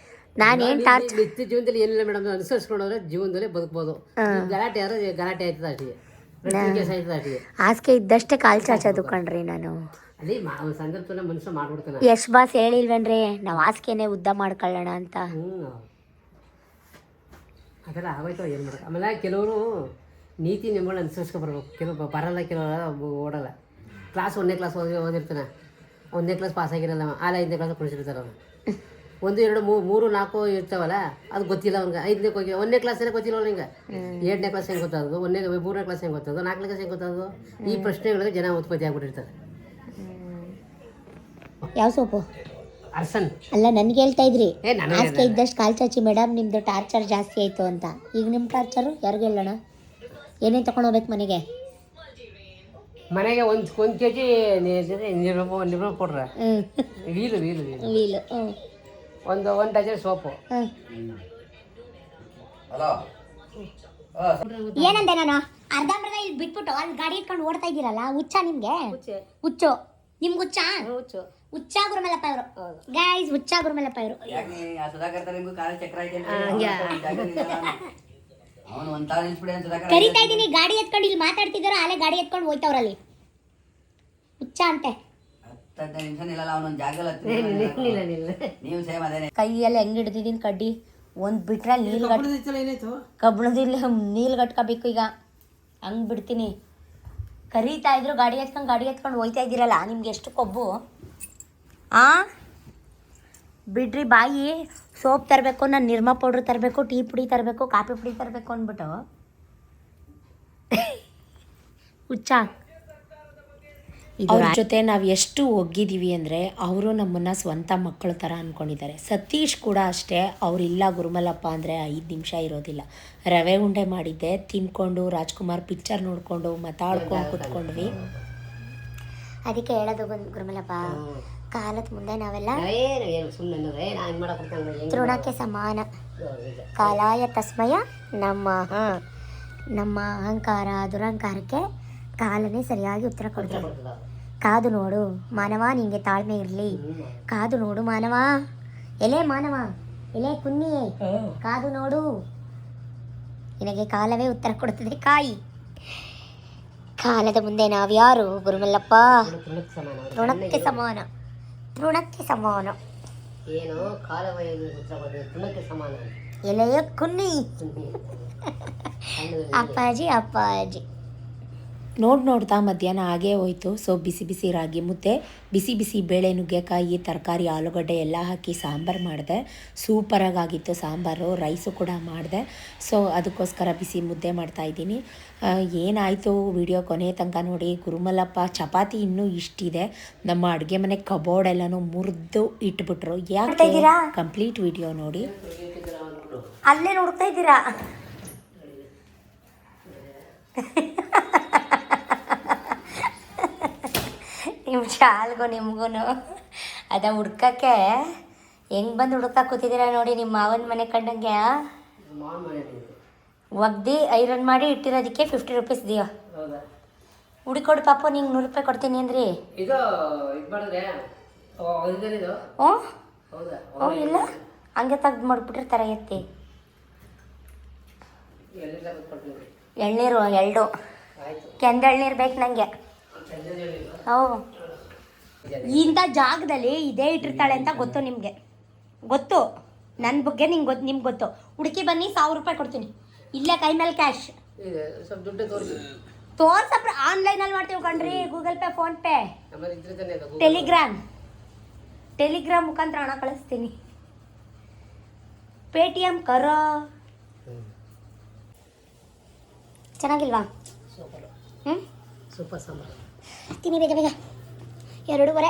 ನಾನೇನ್ ಟಾರ್ಚರ್ ನಿತ್ಯ ಜೀವನದಲ್ಲಿ ಏನಿಲ್ಲ ಮೇಡಮ್, ಅನುಸರಿಸ್ಕೊಂಡೋದ್ರೆ ಜೀವನದಲ್ಲಿ ಬದುಕಬಹುದು. ಗಲಾಟೆ ಯಾರು ಗಲಾಟೆ ಆಯ್ತದ ಅಷ್ಟಿಗೆ, ಹಾಸಿಗೆ ಇದ್ದಷ್ಟೇ ಕಾಲ್ ಚಾಚೋದು ಕಣ್ರಿ ನಾನು. ಅಲ್ಲಿ ಸಂದರ್ಭ ಮನುಷ್ಯ ಮಾಡ್ಬಿಡ್ತಾನೆ. ಯಶ್ ಬಾಸ್ ಹೇಳಿಲ್ವೇನ್ರಿ, ನಾವು ಹಾಸಿಗೆನೆ ಉದ್ದ ಮಾಡ್ಕೊಳ್ಳೋಣ ಅಂತ. ಅದೆಲ್ಲ ಆಗೋಯ್ತು, ಏನು ಮಾಡೋದು. ಆಮೇಲೆ ಕೆಲವರು ನೀತಿ ನಿಮ್ಮನ್ನ ಅನುಸರಿಸ್ಕೊ ಬರ್ಬೇಕು. ಕೆಲವು ಬರಲ್ಲ, ಕೆಲವರು ಓಡಲ್ಲ. ಕ್ಲಾಸ್ 1ನೇ ಕ್ಲಾಸ್ ಓದಿರ್ತಾನೆ, 1ನೇ ಕ್ಲಾಸ್ ಪಾಸ್ ಆಗಿರಲ್ಲ, 5ನೇ ಕ್ಲಾಸ್ ಕುಡಿಸಿರ್ತಾರೆ. ಅವ್ರು 1 2 3 4 ಇರ್ತಾವಲ್ಲ, ಅದು ಗೊತ್ತಿಲ್ಲ ಅವ್ನಿಗೆ. 5ನೇ ಹೋಗಿ 1ನೇ ಕ್ಲಾಸಲ್ಲೇ ಗೊತ್ತಿಲ್ಲ ಅವ್ನಿಗೆ. 2ನೇ ಕ್ಲಾಸ್ ಹೆಂಗೆ ಗೊತ್ತಾಗೋದು, 3ನೇ ಕ್ಲಾಸ್ ಹೆಂಗೆ ಗೊತ್ತಾಗೋದು, 4ನೇ ಕ್ಲಾಸ್ ಹೆಂಗೆ ಗೊತ್ತಾಗೋದು? ಈ ಪ್ರಶ್ನೆಗಳಿಗೆ ಜನ ಉತ್ಪತ್ತಿ ಆಗ್ಬಿಟ್ಟಿರ್ತಾರೆ. ಯಾವ ಸೋಪು? ಅರ್ಸನ್ ಅಲ್ಲ, ನನ್ಗೆ ಹೇಳ್ತಾ ಇದ್ರಿ ಹಾಸಿಗೆ ಇದ್ದಷ್ಟು ಕಾಲ್ ಚಾಚಿ ಮೇಡಮ್, ನಿಮ್ದು ಟಾರ್ಚರ್ ಜಾಸ್ತಿ ಆಯಿತು ಅಂತ. ಈಗ ನಿಮ್ಮ ಟಾರ್ಚರು ಯಾರಿಗೆ ಹೇಳೋಣ? ಏನೇನು ತೊಗೊಂಡು ಹೋಗ್ಬೇಕು ಮನೆಗೆ? ಮನೆಗೆ ಒಂದು ಕೆ ಜಿ ನಿರ್ಮ ಕೊಡ್ರೆ ವೀಲು ವೀಲು ಒಂದು ಡಜನ್ ಸೋಪು. ಏನಂದೆ ನಾನು ಅರ್ಧಂಬರ್ಧ ಇಲ್ಲಿ ಬಿಟ್ಬಿಟ್ಟು ಅಲ್ಲಿ ಗಾಡಿ ಇಟ್ಕೊಂಡು ಓಡ್ತಾ ಇದ್ದೀರಲ್ಲ, ಹುಚ್ಚ ನಿಮ್ಗೆ? ಹುಚ್ಚು ನಿಮ್ಗೆ ಹುಚ್ಚ? ಹುಚ್ಚ ಗುರುಮಲಪ್ಪ ಇವರು ಗೈಸ್, ಹುಚ್ಚ ಗುರುಮಲಪ್ಪ ಇವರು. ಕರಿತಾ ಇದ್ದೀನಿ, ಗಾಡಿ ಎತ್ಕೊಂಡು ಇಲ್ಲಿ ಮಾತಾಡ್ತಿದ್ದಾರೋ ಅಲ್ಲೇ ಗಾಡಿ ಎತ್ಕೊಂಡು ಹೋಯ್ತವ್ರಲ್ಲಿ. ಹುಚ್ಚ ಅಂತೆ. ಕೈಯಲ್ಲಿ ಹೆಂಗ್ ಹಿಡ್ದಿದ್ದೀನಿ ಕಡ್ಡಿ, ಒಂದ್ ಬಿಟ್ರೆ ಕಬ್ಬಣದಿಲ್ಲ ನೀಲ್ ಗಟ್ಕೋಬೇಕು ಈಗ, ಹಂಗ್ ಬಿಡ್ತೀನಿ. ಕರೀತಾ ಇದ್ರು ಗಾಡಿ ಎತ್ಕೊಂಡು ಹೋಯ್ತಾ ಇದ್ದೀರಲ್ಲ, ನಿಮ್ಗೆ ಎಷ್ಟು ಕೊಬ್ಬು ಆ? ಬಿಡ್ರಿ ಬಾಯಿ. ಸೋಪ್ ತರಬೇಕು, ನಾನು ನಿರ್ಮಾ ಪೌಡ್ರ್ ತರಬೇಕು, ಟೀ ಪುಡಿ ತರಬೇಕು, ಕಾಫಿ ಪುಡಿ ತರಬೇಕು ಅಂದ್ಬಿಟ್ಟು ಹುಚ್ಚ. ಅವ್ರ ಜೊತೆ ನಾವು ಎಷ್ಟು ಒಗ್ಗಿದ್ದೀವಿ ಅಂದರೆ ಅವರು ನಮ್ಮನ್ನು ಸ್ವಂತ ಮಕ್ಕಳ ಥರ ಅಂದ್ಕೊಂಡಿದ್ದಾರೆ. ಸತೀಶ್ ಕೂಡ ಅಷ್ಟೇ, ಅವರಿಲ್ಲ ಗುರುಮಲಪ್ಪ ಅಂದರೆ 5 ನಿಮಿಷ ಇರೋದಿಲ್ಲ. ರವೆ ಉಂಡೆ ಮಾಡಿದ್ದೆ, ತಿನ್ಕೊಂಡು ರಾಜ್ಕುಮಾರ್ ಪಿಕ್ಚರ್ ನೋಡಿಕೊಂಡು ಮಾತಾಡ್ಕೊಂಡು ಕೂತ್ಕೊಂಡ್ವಿ. ಅದಕ್ಕೆ ಹೇಳೋದು ಗುರುಮಲಪ್ಪ, ಕಾಲದ ಮುಂದೆ ನಾವೆಲ್ಲ ತೃಣಕ್ಕೆ ಸಮಾನ. ಕಾಲಾಯ ತಸ್ಮಯ ನಮ್ಮ ಅಹಂಕಾರ ದುರಹಂಕಾರಕ್ಕೆ ಕಾಲನೇ ಸರಿಯಾಗಿ ಉತ್ತರ ಕೊಡ್ತದೆ. ಕಾದು ನೋಡು ಮಾನವ, ನಿಂಗೆ ತಾಳ್ಮೆ ಇರಲಿ. ಕಾದು ನೋಡು ಮಾನವ, ಎಲೆ ಮಾನವ, ಎಲೆ ಕುನ್ನಿ, ಕಾದು ನೋಡು, ನಿನಗೆ ಕಾಲವೇ ಉತ್ತರ ಕೊಡುತ್ತದೆ. ಕಾಯಿ. ಕಾಲದ ಮುಂದೆ ನಾವ್ಯಾರು ಗುರುಮಲ್ಲಪ್ಪ? ತೃಣಕ್ಕೆ ಸಮಾನ. ಏನು ಕಾಲವೇ ತೃಣಕ್ಕೆ ಸಮಾನ. ಎಲೆಯ ಕುನ್ನಿ. ಅಪ್ಪಾಜಿ ನೋಡ್ತಾ ಮಧ್ಯಾಹ್ನ ಆಗೇ ಹೋಯ್ತು. ಸೊ ಬಿಸಿ ರಾಗಿ ಮುದ್ದೆ, ಬಿಸಿ ಬೇಳೆ, ನುಗ್ಗೆಕಾಯಿ, ತರಕಾರಿ, ಆಲೂಗಡ್ಡೆ ಎಲ್ಲ ಹಾಕಿ ಸಾಂಬಾರು ಮಾಡಿದೆ. ಸೂಪರಾಗಿತ್ತು ಸಾಂಬಾರು. ರೈಸು ಕೂಡ ಮಾಡಿದೆ. ಸೊ ಅದಕ್ಕೋಸ್ಕರ ಬಿಸಿ ಮುದ್ದೆ ಮಾಡ್ತಾಯಿದ್ದೀನಿ. ಏನಾಯಿತು ವಿಡಿಯೋ ಕೊನೆ ತನಕ ನೋಡಿ. ಗುರುಮಲಪ್ಪ ಚಪಾತಿ ಇನ್ನೂ ಇಷ್ಟಿದೆ. ನಮ್ಮ ಅಡುಗೆ ಮನೆ ಕಬೋರ್ಡ್ ಎಲ್ಲನೂ ಮುರಿದು ಇಟ್ಬಿಟ್ರು. ಯಾಕೆ? ಕಂಪ್ಲೀಟ್ ವಿಡಿಯೋ ನೋಡಿ. ಅಲ್ಲೇ ನೋಡ್ತಾ ಇದ್ದೀರಾ? ನಿಮ್ಮ ಶಾಲ್ಗೂ ನಿಮ್ಗೂ ಅದ ಹುಡ್ಕಕ್ಕೆ ಹೆಂಗೆ ಬಂದು ಹುಡ್ಕಕ್ಕೆ ಕೂತಿದ್ದೀರಾ ನೋಡಿ. ನಿಮ್ಮ ಮಾವನ ಮನೆ ಕಂಡಂಗೆ ಒಗ್ದು ಐರನ್ ಮಾಡಿ ಇಟ್ಟಿರೋದಕ್ಕೆ 50 ರೂಪೀಸ್ ದಿಯೋ. ಹುಡುಕೊಡು ಪಾಪು, ನಿಂಗೆ 100 ರೂಪಾಯಿ ಕೊಡ್ತೀನಿ ಅಂದ್ರಿ. ಹ್ಞೂ ಇಲ್ಲ, ಹಂಗೆ ತೆಗ್ದು ಮಾಡಿಬಿಟ್ಟಿರ್ತಾರೆ. ಎತ್ತಿ ಎಳ್ನೀರು 2 ಕೆಂದ ಎಳ್ನೀರು ಬೇಕು ನನಗೆ. ಇಂಥ ಜಾಗದಲ್ಲಿ ಇದೇ ಇಟ್ಟಿರ್ತಾಳೆ ಅಂತ ಗೊತ್ತು ನಿಮಗೆ? ಗೊತ್ತು ನನ್ನ ಬಗ್ಗೆ ನಿಮ್ಗೆ ಗೊತ್ತು. ಹುಡುಕಿ ಬನ್ನಿ, 1000 ರೂಪಾಯಿ ಕೊಡ್ತೀನಿ. ಇಲ್ಲೇ ಕೈ ಮೇಲೆ ಕ್ಯಾಶ್ ತೋರ್ಸಪ್ಪ. ಆನ್ಲೈನಲ್ಲಿ ಮಾಡ್ತೀವಿ ಕಣ್ರಿ, Google pay, phone pay, Telegram ಮುಖಾಂತರ ಹಣ ಕಳಿಸ್ತೀನಿ. ಪೇಟಿಎಮ್ ಕರೋ. ಚೆನ್ನಾಗಿಲ್ವಾ? ಸೂಪರ್ ಸಾಂಬಾರು. ತಿನ್ನಿ ಬೇಗ 2:30.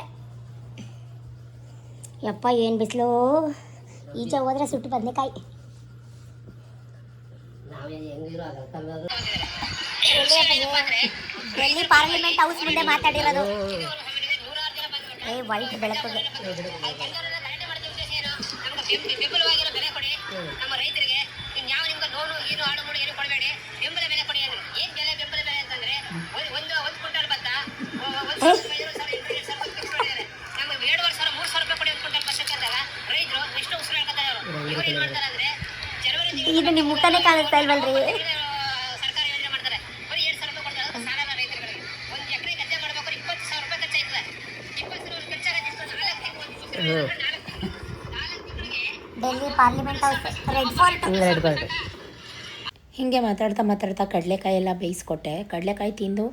ಯಪ್ಪ ಏನು ಬಿಸಿಲು. ಈಚೆ ಹೋದ್ರೆ ಸುಟ್ಟು ಬದನೆಕಾಯಿ. ಡೆಲ್ಲಿ ಪಾರ್ಲಿಮೆಂಟ್ ಹೌಸ್ ಮುಂದೆ ಮಾತಾಡಿರೋದು. ವೈಟ್ ಬೆಳಕಿಗೆ ನಮ್ಮ ರೈತರಿಗೆ ಯಾವ ನಿಮ್ಗೆ ಲೋನು ಏನು ಆಡು ಮೂಡು ಏನು ಕೊಡಬೇಡಿ, ಬೆಂಬಲ ಬೆಲೆ ಕೊಡಿ. ಏನು ಬೆಂಬಲ ಬೆಲೆ ಅಂತಂದ್ರೆ ಒಂದು ಕ್ವಿಂಟಲ್ ಭತ್ತ 2,500 3,000 ರೂಪಾಯಿ ಕೊಡಿ. 1 ಕ್ವಿಂಟಲ್ ಭತ್ತಕ್ಕೆ ಅಂದಾಗ ರೈತರು ಎಷ್ಟು ಉಸಿರು ಹಾಕತ್ತಾರೆ. ಇವ್ರು ಏನು ಮಾಡ್ತಾರೆ ಅಂದ್ರೆ ಇದು ನಿಮ್ಮ ಮುಖನೇ ಕಾಣಿಸ್ತಾ ಇಲ್ವಲ್ರಿ? ಸರ್ಕಾರ ಯೋಜನೆ ಮಾಡ್ತಾರೆ, ಬರೀ 2,000 ರೂಪಾಯಿ ಕೊಡ್ತಾರೆ. ಸಾಲದ ರೈತರುಗಳಿಗೆ 1 ಎಕರೆ ಗದ್ದೆ ಮಾಡ್ಬೇಕಾದ್ರೆ 20,000 ರೂಪಾಯಿ ಖರ್ಚಾಯ್ತದೆ. 20,000 ಖರ್ಚಾಗತ್ತೆ. Delhi Parliament House Red Fort. ಹೀಗೆ ಮಾತಾಡ್ತಾ ಕಡಲೆಕಾಯಿ ಎಲ್ಲ ಬೇಯಿಸ್ಕೊಟ್ಟೆ. ಕಡಲೆಕಾಯಿ ತಿಂದು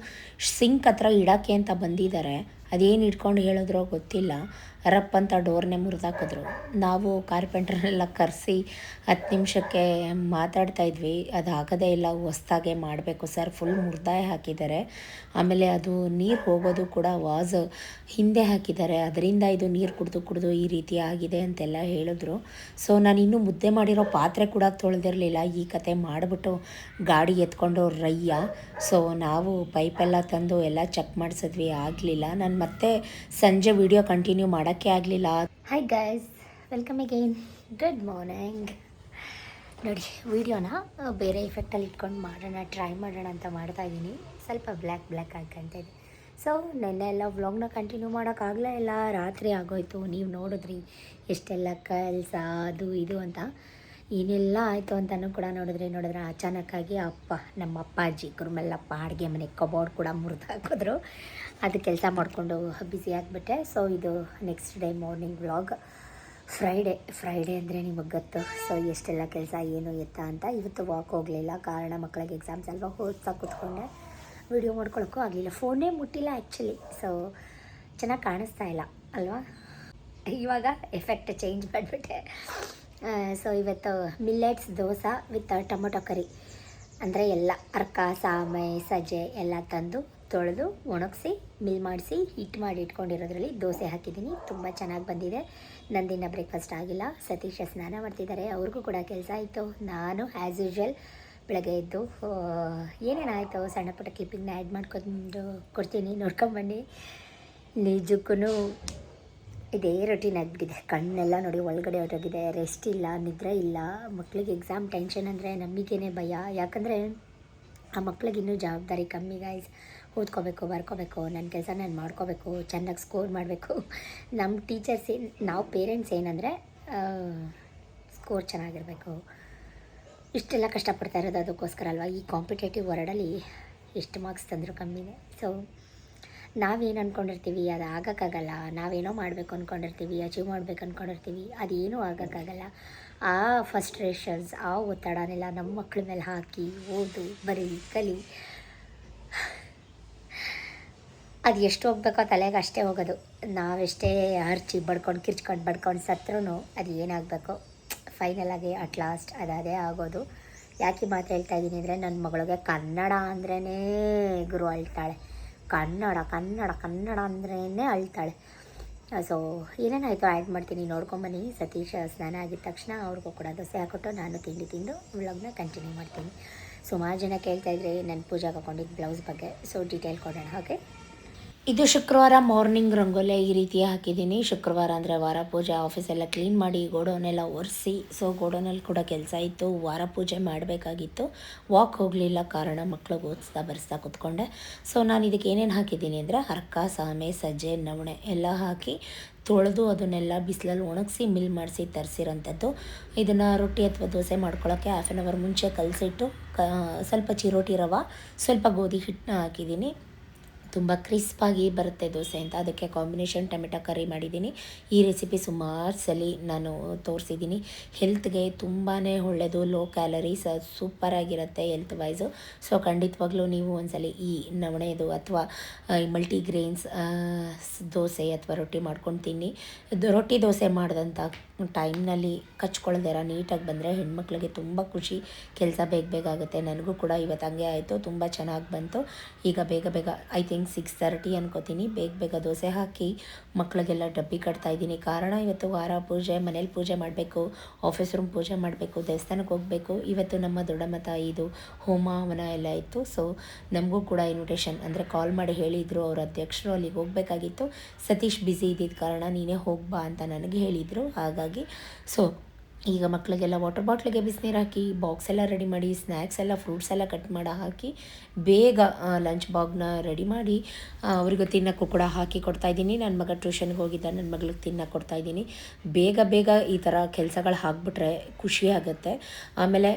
ಸಿಂಕ್ ಹತ್ರ ಇಡೋಕ್ಕೆ ಅಂತ ಬಂದಿದ್ದಾರೆ. ಅದೇನು ಇಟ್ಕೊಂಡು ಹೇಳಿದ್ರೋ ಗೊತ್ತಿಲ್ಲ, ರಪ್ ಅಂತ ಡೋರ್ನೇ ಮುರಿದಾಕಿದ್ರು. ನಾವು ಕಾರ್ಪೆಂಟ್ರನ್ನೆಲ್ಲ ಕರೆಸಿ 10 ನಿಮಿಷಕ್ಕೆ ಮಾತಾಡ್ತಾಯಿದ್ವಿ. ಅದು ಆಗೋದೇ ಇಲ್ಲ, ಹೊಸ್ದಾಗೆ ಮಾಡಬೇಕು ಸರ್, ಫುಲ್ ಮುರಿದಾಯ ಹಾಕಿದ್ದಾರೆ. ಆಮೇಲೆ ಅದು ನೀರು ಹೋಗೋದು ಕೂಡ ವಾಸ್ ಹಿಂದೆ ಹಾಕಿದ್ದಾರೆ, ಅದರಿಂದ ಇದು ನೀರು ಕುಡಿದು ಈ ರೀತಿ ಆಗಿದೆ ಅಂತೆಲ್ಲ ಹೇಳಿದ್ರು. ಸೊ ನಾನು ಇನ್ನೂ ಮುದ್ದೆ ಮಾಡಿರೋ ಪಾತ್ರೆ ಕೂಡ ತೊಳೆದಿರಲಿಲ್ಲ, ಈ ಕತೆ ಮಾಡಿಬಿಟ್ಟು ಗಾಡಿ ಎತ್ಕೊಂಡು ರಯ್ಯ. ಸೊ ನಾವು ಪೈಪೆಲ್ಲ ತಂದು ಎಲ್ಲ ಚೆಕ್ ಮಾಡಿಸಿದ್ವಿ, ಆಗಲಿಲ್ಲ. ನಾನು ಮತ್ತೆ ಸಂಜೆ ವಿಡಿಯೋ ಕಂಟಿನ್ಯೂ ಮಾಡೋಕ್ಕೆ ಆಗಲಿಲ್ಲ. Hi guys, welcome again, good morning. ನೋಡಿ, ವಿಡಿಯೋನ ಬೇರೆ ಇಫೆಕ್ಟಲ್ಲಿ ಇಟ್ಕೊಂಡು ಟ್ರೈ ಮಾಡೋಣ ಅಂತ ಮಾಡ್ತಾಯಿದ್ದೀನಿ. ಸ್ವಲ್ಪ ಬ್ಲ್ಯಾಕ್ ಆಗ್ಕೊಂತಿದೆ. ಸೊ ನೆನ್ನೆ ಎಲ್ಲ ವ್ಲಾಗ್ನ ಕಂಟಿನ್ಯೂ ಮಾಡೋಕ್ಕಾಗಲೇ ಇಲ್ಲ, ರಾತ್ರಿ ಆಗೋಯ್ತು. ನೀವು ನೋಡಿದ್ರಿ ಎಷ್ಟೆಲ್ಲ ಕೆಲಸ ಅದು ಇದು ಅಂತ, ಏನೆಲ್ಲ ಆಯಿತು ಅಂತಲೂ ಕೂಡ ನೋಡಿದ್ರೆ ಅಚಾನಕ್ಕಾಗಿ ನಮ್ಮ ಅಪ್ಪಾಜಿ ಗುರುಮಲ್ಲಪ್ಪ ಅಡುಗೆ ಮನೆ ಕಬೋರ್ಡ್ ಕೂಡ ಮುರಿದು ಹಾಕಿದ್ರು. ಅದು ಕೆಲಸ ಮಾಡಿಕೊಂಡು ಬ್ಯುಸಿ ಆಗಿಬಿಟ್ಟೆ. ಸೊ ಇದು next day morning vlog. Friday ಅಂದರೆ ನಿಮಗೆ ಗೊತ್ತು. ಸೊ ಎಷ್ಟೆಲ್ಲ ಕೆಲಸ ಏನು ಎತ್ತ ಅಂತ. ಇವತ್ತು ವಾಕ್ ಹೋಗಲಿಲ್ಲ, ಕಾರಣ ಮಕ್ಕಳಿಗೆ ಎಕ್ಸಾಮ್ಸ್ ಅಲ್ವಾ, ಓದ್ತಾ ಕೂತ್ಕೊಂಡೆ, ವಿಡಿಯೋ ಮಾಡ್ಕೊಳಕ್ಕೂ ಆಗಲಿಲ್ಲ. ಫೋನೇ ಮುಟ್ಟಿಲ್ಲ ಆ್ಯಕ್ಚುಲಿ. ಸೊ ಚೆನ್ನಾಗಿ ಕಾಣಿಸ್ತಾ ಇಲ್ಲ ಅಲ್ವಾ. ಇವಾಗ ಎಫೆಕ್ಟ್ ಚೇಂಜ್ ಮಾಡಿಬಿಟ್ಟೆ. ಸೊ ಇವತ್ತು ಮಿಲ್ಲೆಟ್ಸ್ ದೋಸೆ ವಿತ್ ಟೊಮೊಟೊ ಕರಿ, ಅಂದರೆ ಎಲ್ಲ ಅರ್ಕ ಸಾಮೆ ಸಜ್ಜೆ ಎಲ್ಲ ತಂದು ತೊಳೆದು ಒಣಗಿಸಿ ಮಿಲ್ ಮಾಡಿಸಿ ಹಿಟ್ಟು ಮಾಡಿ ಇಟ್ಕೊಂಡಿರೋದ್ರಲ್ಲಿ ದೋಸೆ ಹಾಕಿದ್ದೀನಿ. ತುಂಬ ಚೆನ್ನಾಗಿ ಬಂದಿದೆ. ನಂದಿನ ಬ್ರೇಕ್ಫಾಸ್ಟ್ ಆಗಿಲ್ಲ, ಸತೀಶ ಸ್ನಾನ ಮಾಡ್ತಿದ್ದಾರೆ, ಅವ್ರಿಗೂ ಕೂಡ ಕೆಲಸ ಆಯಿತು. ನಾನು ಆ್ಯಸ್ ಯೂಶ್ವಲ್ ಬೆಳಗ್ಗೆ ಎದ್ದು ಏನೇನಾಯಿತು ಸಣ್ಣ ಪುಟ್ಟ ಕ್ಲಿಪ್ಪಿಂಗ್ನ ಆ್ಯಡ್ ಮಾಡ್ಕೊಂಡು ಕೊಡ್ತೀನಿ, ನೋಡ್ಕೊಂಬನ್ನಿ. ನಿಜಕ್ಕೂ ಇದೇ ರೊಟೀನ್ ಆಗಿಬಿಟ್ಟಿದೆ. ಕಣ್ಣೆಲ್ಲ ನೋಡಿ ಒಳಗಡೆ ಹೊರಗಿದೆ, ರೆಸ್ಟ್ ಇಲ್ಲ, ನಿದ್ರೆ ಇಲ್ಲ. ಮಕ್ಕಳಿಗೆ ಎಕ್ಸಾಮ್ ಟೆನ್ಷನ್ ಅಂದರೆ ನಮಗೇನೆ ಭಯ, ಯಾಕಂದರೆ ಆ ಮಕ್ಳಿಗೆ ಇನ್ನೂ ಜವಾಬ್ದಾರಿ ಕಮ್ಮಿ ಗೈಸ್. ಓದ್ಕೋಬೇಕು, ಬರ್ಕೋಬೇಕು, ನನ್ನ ಕೆಲಸ ನಾನು ಮಾಡ್ಕೋಬೇಕು, ಚೆನ್ನಾಗಿ ಸ್ಕೋರ್ ಮಾಡಬೇಕು. ನಮ್ಮ ಟೀಚರ್ಸ್ ನಾವು ಪೇರೆಂಟ್ಸ್ ಏನಂದರೆ ಸ್ಕೋರ್ ಚೆನ್ನಾಗಿರಬೇಕು, ಇಷ್ಟೆಲ್ಲ ಕಷ್ಟಪಡ್ತಾ ಇರೋದು ಅದಕ್ಕೋಸ್ಕರ ಅಲ್ವಾ. ಈ ಕಾಂಪಿಟೇಟಿವ್ ವರ್ಲ್ಡಲ್ಲಿ ಎಷ್ಟು ಮಾರ್ಕ್ಸ್ ತಂದರೂ ಕಮ್ಮಿನೇ. ಸೊ ನಾವೇನು ಅಂದ್ಕೊಂಡಿರ್ತೀವಿ ಅದು ಆಗೋಕ್ಕಾಗಲ್ಲ. ನಾವೇನೋ ಮಾಡಬೇಕು ಅಂದ್ಕೊಂಡಿರ್ತೀವಿ, ಅಚೀವ್ ಮಾಡಬೇಕು ಅಂದ್ಕೊಂಡಿರ್ತೀವಿ, ಅದೇನೂ ಆಗೋಕ್ಕಾಗಲ್ಲ. ಆ ಫಸ್ಟ್ರೇಷನ್ಸ್, ಆ ಒತ್ತಡನೆಲ್ಲ ನಮ್ಮ ಮಕ್ಕಳ ಮೇಲೆ ಹಾಕಿ ಓದು, ಬರೀ, ಕಲಿ, ಅದು ಎಷ್ಟು ಹೋಗ್ಬೇಕೋ ತಲೆಗೆ ಅಷ್ಟೇ ಹೋಗೋದು. ನಾವೆಷ್ಟೇ ಹರ್ಚಿ ಬಡ್ಕೊಂಡು ಸತ್ರೂ ಅದು ಏನಾಗಬೇಕು ಫೈನಲಾಗಿ ಅಟ್ ಲಾಸ್ಟ್ ಅದೇ ಆಗೋದು. ಯಾಕೆ ಮಾತು ಹೇಳ್ತಾ ಇದ್ದೀನಿ ಅಂದರೆ, ನನ್ನ ಮಗಳಿಗೆ ಕನ್ನಡ ಅಂದ್ರೇ ಗುರು ಅಳ್ತಾಳೆ. ಕನ್ನಡ ಅಂದ್ರೇ ಅಳ್ತಾಳೆ. ಸೊ ಏನೇನಾಯಿತು ಆ್ಯಡ್ ಮಾಡ್ತೀನಿ, ನೋಡ್ಕೊಂಬನ್ನಿ. ಸತೀಶ್ ಸ್ನಾನ ಆಗಿದ ತಕ್ಷಣ ಅವ್ರಿಗೂ ಕೂಡ ದೋಸೆ ಹಾಕ್ಕೊಟ್ಟು ನಾನು ತಿಂದು ವ್ಲಾಗ್ನ ಕಂಟಿನ್ಯೂ ಮಾಡ್ತೀನಿ. ಸುಮಾರು ಜನ ಕೇಳ್ತಾಯಿದ್ರೆ ನನ್ನ ಪೂಜೆಗೆ ಹಾಕೊಂಡಿದ್ದು ಬ್ಲೌಸ್ ಬಗ್ಗೆ. ಸೊ ಡೀಟೇಲ್ ಕೊಡೋಣ. ಓಕೆ, ಇದು ಶುಕ್ರವಾರ ಮಾರ್ನಿಂಗ್ ರಂಗೋಲೆ ಈ ರೀತಿ ಹಾಕಿದ್ದೀನಿ. ಶುಕ್ರವಾರ ಅಂದರೆ ವಾರ ಪೂಜೆ, ಆಫೀಸೆಲ್ಲ ಕ್ಲೀನ್ ಮಾಡಿ ಗೋಡೌನೆಲ್ಲ ಒರೆಸಿ. ಸೊ ಗೋಡೌನಲ್ಲಿ ಕೂಡ ಕೆಲಸ ಇತ್ತು, ವಾರ ಪೂಜೆ ಮಾಡಬೇಕಾಗಿತ್ತು. ವಾಕ್ ಹೋಗಲಿಲ್ಲ, ಕಾರಣ ಮಕ್ಳಿಗೆ ಬರ್ಸ್ತಾ ಕೂತ್ಕೊಂಡೆ. ಸೊ ನಾನು ಇದಕ್ಕೆ ಏನೇನು ಹಾಕಿದ್ದೀನಿ ಅಂದರೆ ಅರ್ಕ ಸಾಮೆ ಸಜ್ಜೆ ನವಣೆ ಎಲ್ಲ ಹಾಕಿ ತೊಳೆದು ಅದನ್ನೆಲ್ಲ ಬಿಸಿಲಲ್ಲಿ ಒಣಗಿಸಿ ಮಿಲ್ ಮಾಡಿಸಿ ತರಿಸಿರೋಂಥದ್ದು. ಇದನ್ನು ರೊಟ್ಟಿ ಅಥವಾ ದೋಸೆ ಮಾಡ್ಕೊಳ್ಳೋಕ್ಕೆ 1/2 hour ಮುಂಚೆ ಕಲಸಿಟ್ಟು ಸ್ವಲ್ಪ ಚಿರೋಟಿ ರವೆ, ಸ್ವಲ್ಪ ಗೋಧಿ ಹಿಟ್ಟನ್ನ ಹಾಕಿದ್ದೀನಿ. ತುಂಬ ಕ್ರಿಸ್ಪಾಗಿ ಬರುತ್ತೆ ದೋಸೆ ಅಂತ, ಅದಕ್ಕೆ ಕಾಂಬಿನೇಷನ್ ಟೊಮೆಟೊ ಕರಿ ಮಾಡಿದ್ದೀನಿ. ಈ ರೆಸಿಪಿ ಸುಮಾರು ಸಲ ನಾನು ತೋರಿಸಿದ್ದೀನಿ. ಹೆಲ್ತ್ಗೆ ತುಂಬಾ ಒಳ್ಳೆಯದು, ಲೋ ಕ್ಯಾಲರೀಸ್, ಸೂಪರಾಗಿರುತ್ತೆ ಹೆಲ್ತ್ ವೈಸು. ಸೊ ಖಂಡಿತವಾಗ್ಲೂ ನೀವು ಒಂದ್ಸಲ ಈ ನವಣೆದು ಅಥವಾ ಮಲ್ಟಿಗ್ರೇನ್ಸ್ ದೋಸೆ ಅಥವಾ ರೊಟ್ಟಿ ಮಾಡ್ಕೊಂಡು ತಿನ್ನಿ. ರೊಟ್ಟಿ ದೋಸೆ ಮಾಡಿದಂಥ ಟೈಮ್ನಲ್ಲಿ ಕಚ್ಕೊಳ್ದಿರ ನೀಟಾಗಿ ಬಂದರೆ ಹೆಣ್ಮಕ್ಳಿಗೆ ತುಂಬ ಖುಷಿ, ಕೆಲಸ ಬೇಗ ಆಗುತ್ತೆ. ನನಗೂ ಕೂಡ ಇವತ್ತು ಹಂಗೆ ಆಯಿತು, ತುಂಬ ಚೆನ್ನಾಗಿ ಬಂತು. ಈಗ ಬೇಗ ಐ ಥಿಂಕ್ 6:30 ಅನ್ಕೋತೀನಿ, ಬೇಗ ದೋಸೆ ಹಾಕಿ ಮಕ್ಕಳಿಗೆಲ್ಲ ಡಬ್ಬಿ ಕಟ್ತಾಯಿದ್ದೀನಿ. ಕಾರಣ ಇವತ್ತು ವಾರ ಪೂಜೆ, ಮನೇಲಿ ಪೂಜೆ ಮಾಡಬೇಕು, ಆಫೀಸ್ ರೂಮ್ ಪೂಜೆ ಮಾಡಬೇಕು, ದೇವಸ್ಥಾನಕ್ಕೆ ಹೋಗಬೇಕು. ಇವತ್ತು ನಮ್ಮ ದೊಡ್ಡಮ್ಮ ತಾಯಿದು ಹೋಮ ಹವನ ಎಲ್ಲ ಇತ್ತು. ಸೊ ನಮಗೂ ಕೂಡ ಇನ್ವಿಟೇಷನ್ ಅಂದರೆ ಕಾಲ್ ಮಾಡಿ ಹೇಳಿದರು ಅವ್ರ ಅಧ್ಯಕ್ಷರು, ಅಲ್ಲಿಗೆ ಹೋಗಬೇಕಾಗಿತ್ತು. ಸತೀಶ್ ಬ್ಯುಸಿ ಇದ್ದಿದ್ದ ಕಾರಣ ನೀನೇ ಹೋಗ್ಬಾ ಅಂತ ನನಗೆ ಹೇಳಿದರು. ಹಾಗಾಗಿ ಸೊ ಈಗ ಮಕ್ಕಳಿಗೆಲ್ಲ ವಾಟರ್ ಬಾಟ್ಲಿಗೆ ಬಿಸಿನೀರು ಹಾಕಿ, ಬಾಕ್ಸ್ ಎಲ್ಲ ರೆಡಿ ಮಾಡಿ, ಸ್ನ್ಯಾಕ್ಸ್ ಎಲ್ಲ ಫ್ರೂಟ್ಸ್ ಎಲ್ಲ ಕಟ್ ಮಾಡಿ ಹಾಕಿ, ಬೇಗ ಲಂಚ್ ಬಾಗ್ನ ರೆಡಿ ಮಾಡಿ ಅವ್ರಿಗೂ ತಿನ್ನೋಕ್ಕೂ ಕೂಡ ಹಾಕಿ ಕೊಡ್ತಾಯಿದ್ದೀನಿ. ನನ್ನ ಮಗ ಟ್ಯೂಷನ್ಗೆ ಹೋಗಿದ್ದ, ನನ್ನ ಮಗಳಿಗೆ ತಿನ್ನೋಕೆ ಕೊಡ್ತಾಯಿದ್ದೀನಿ. ಬೇಗ ಈ ಥರ ಕೆಲಸಗಳು ಹಾಕ್ಬಿಟ್ರೆ ಖುಷಿ ಆಗುತ್ತೆ. ಆಮೇಲೆ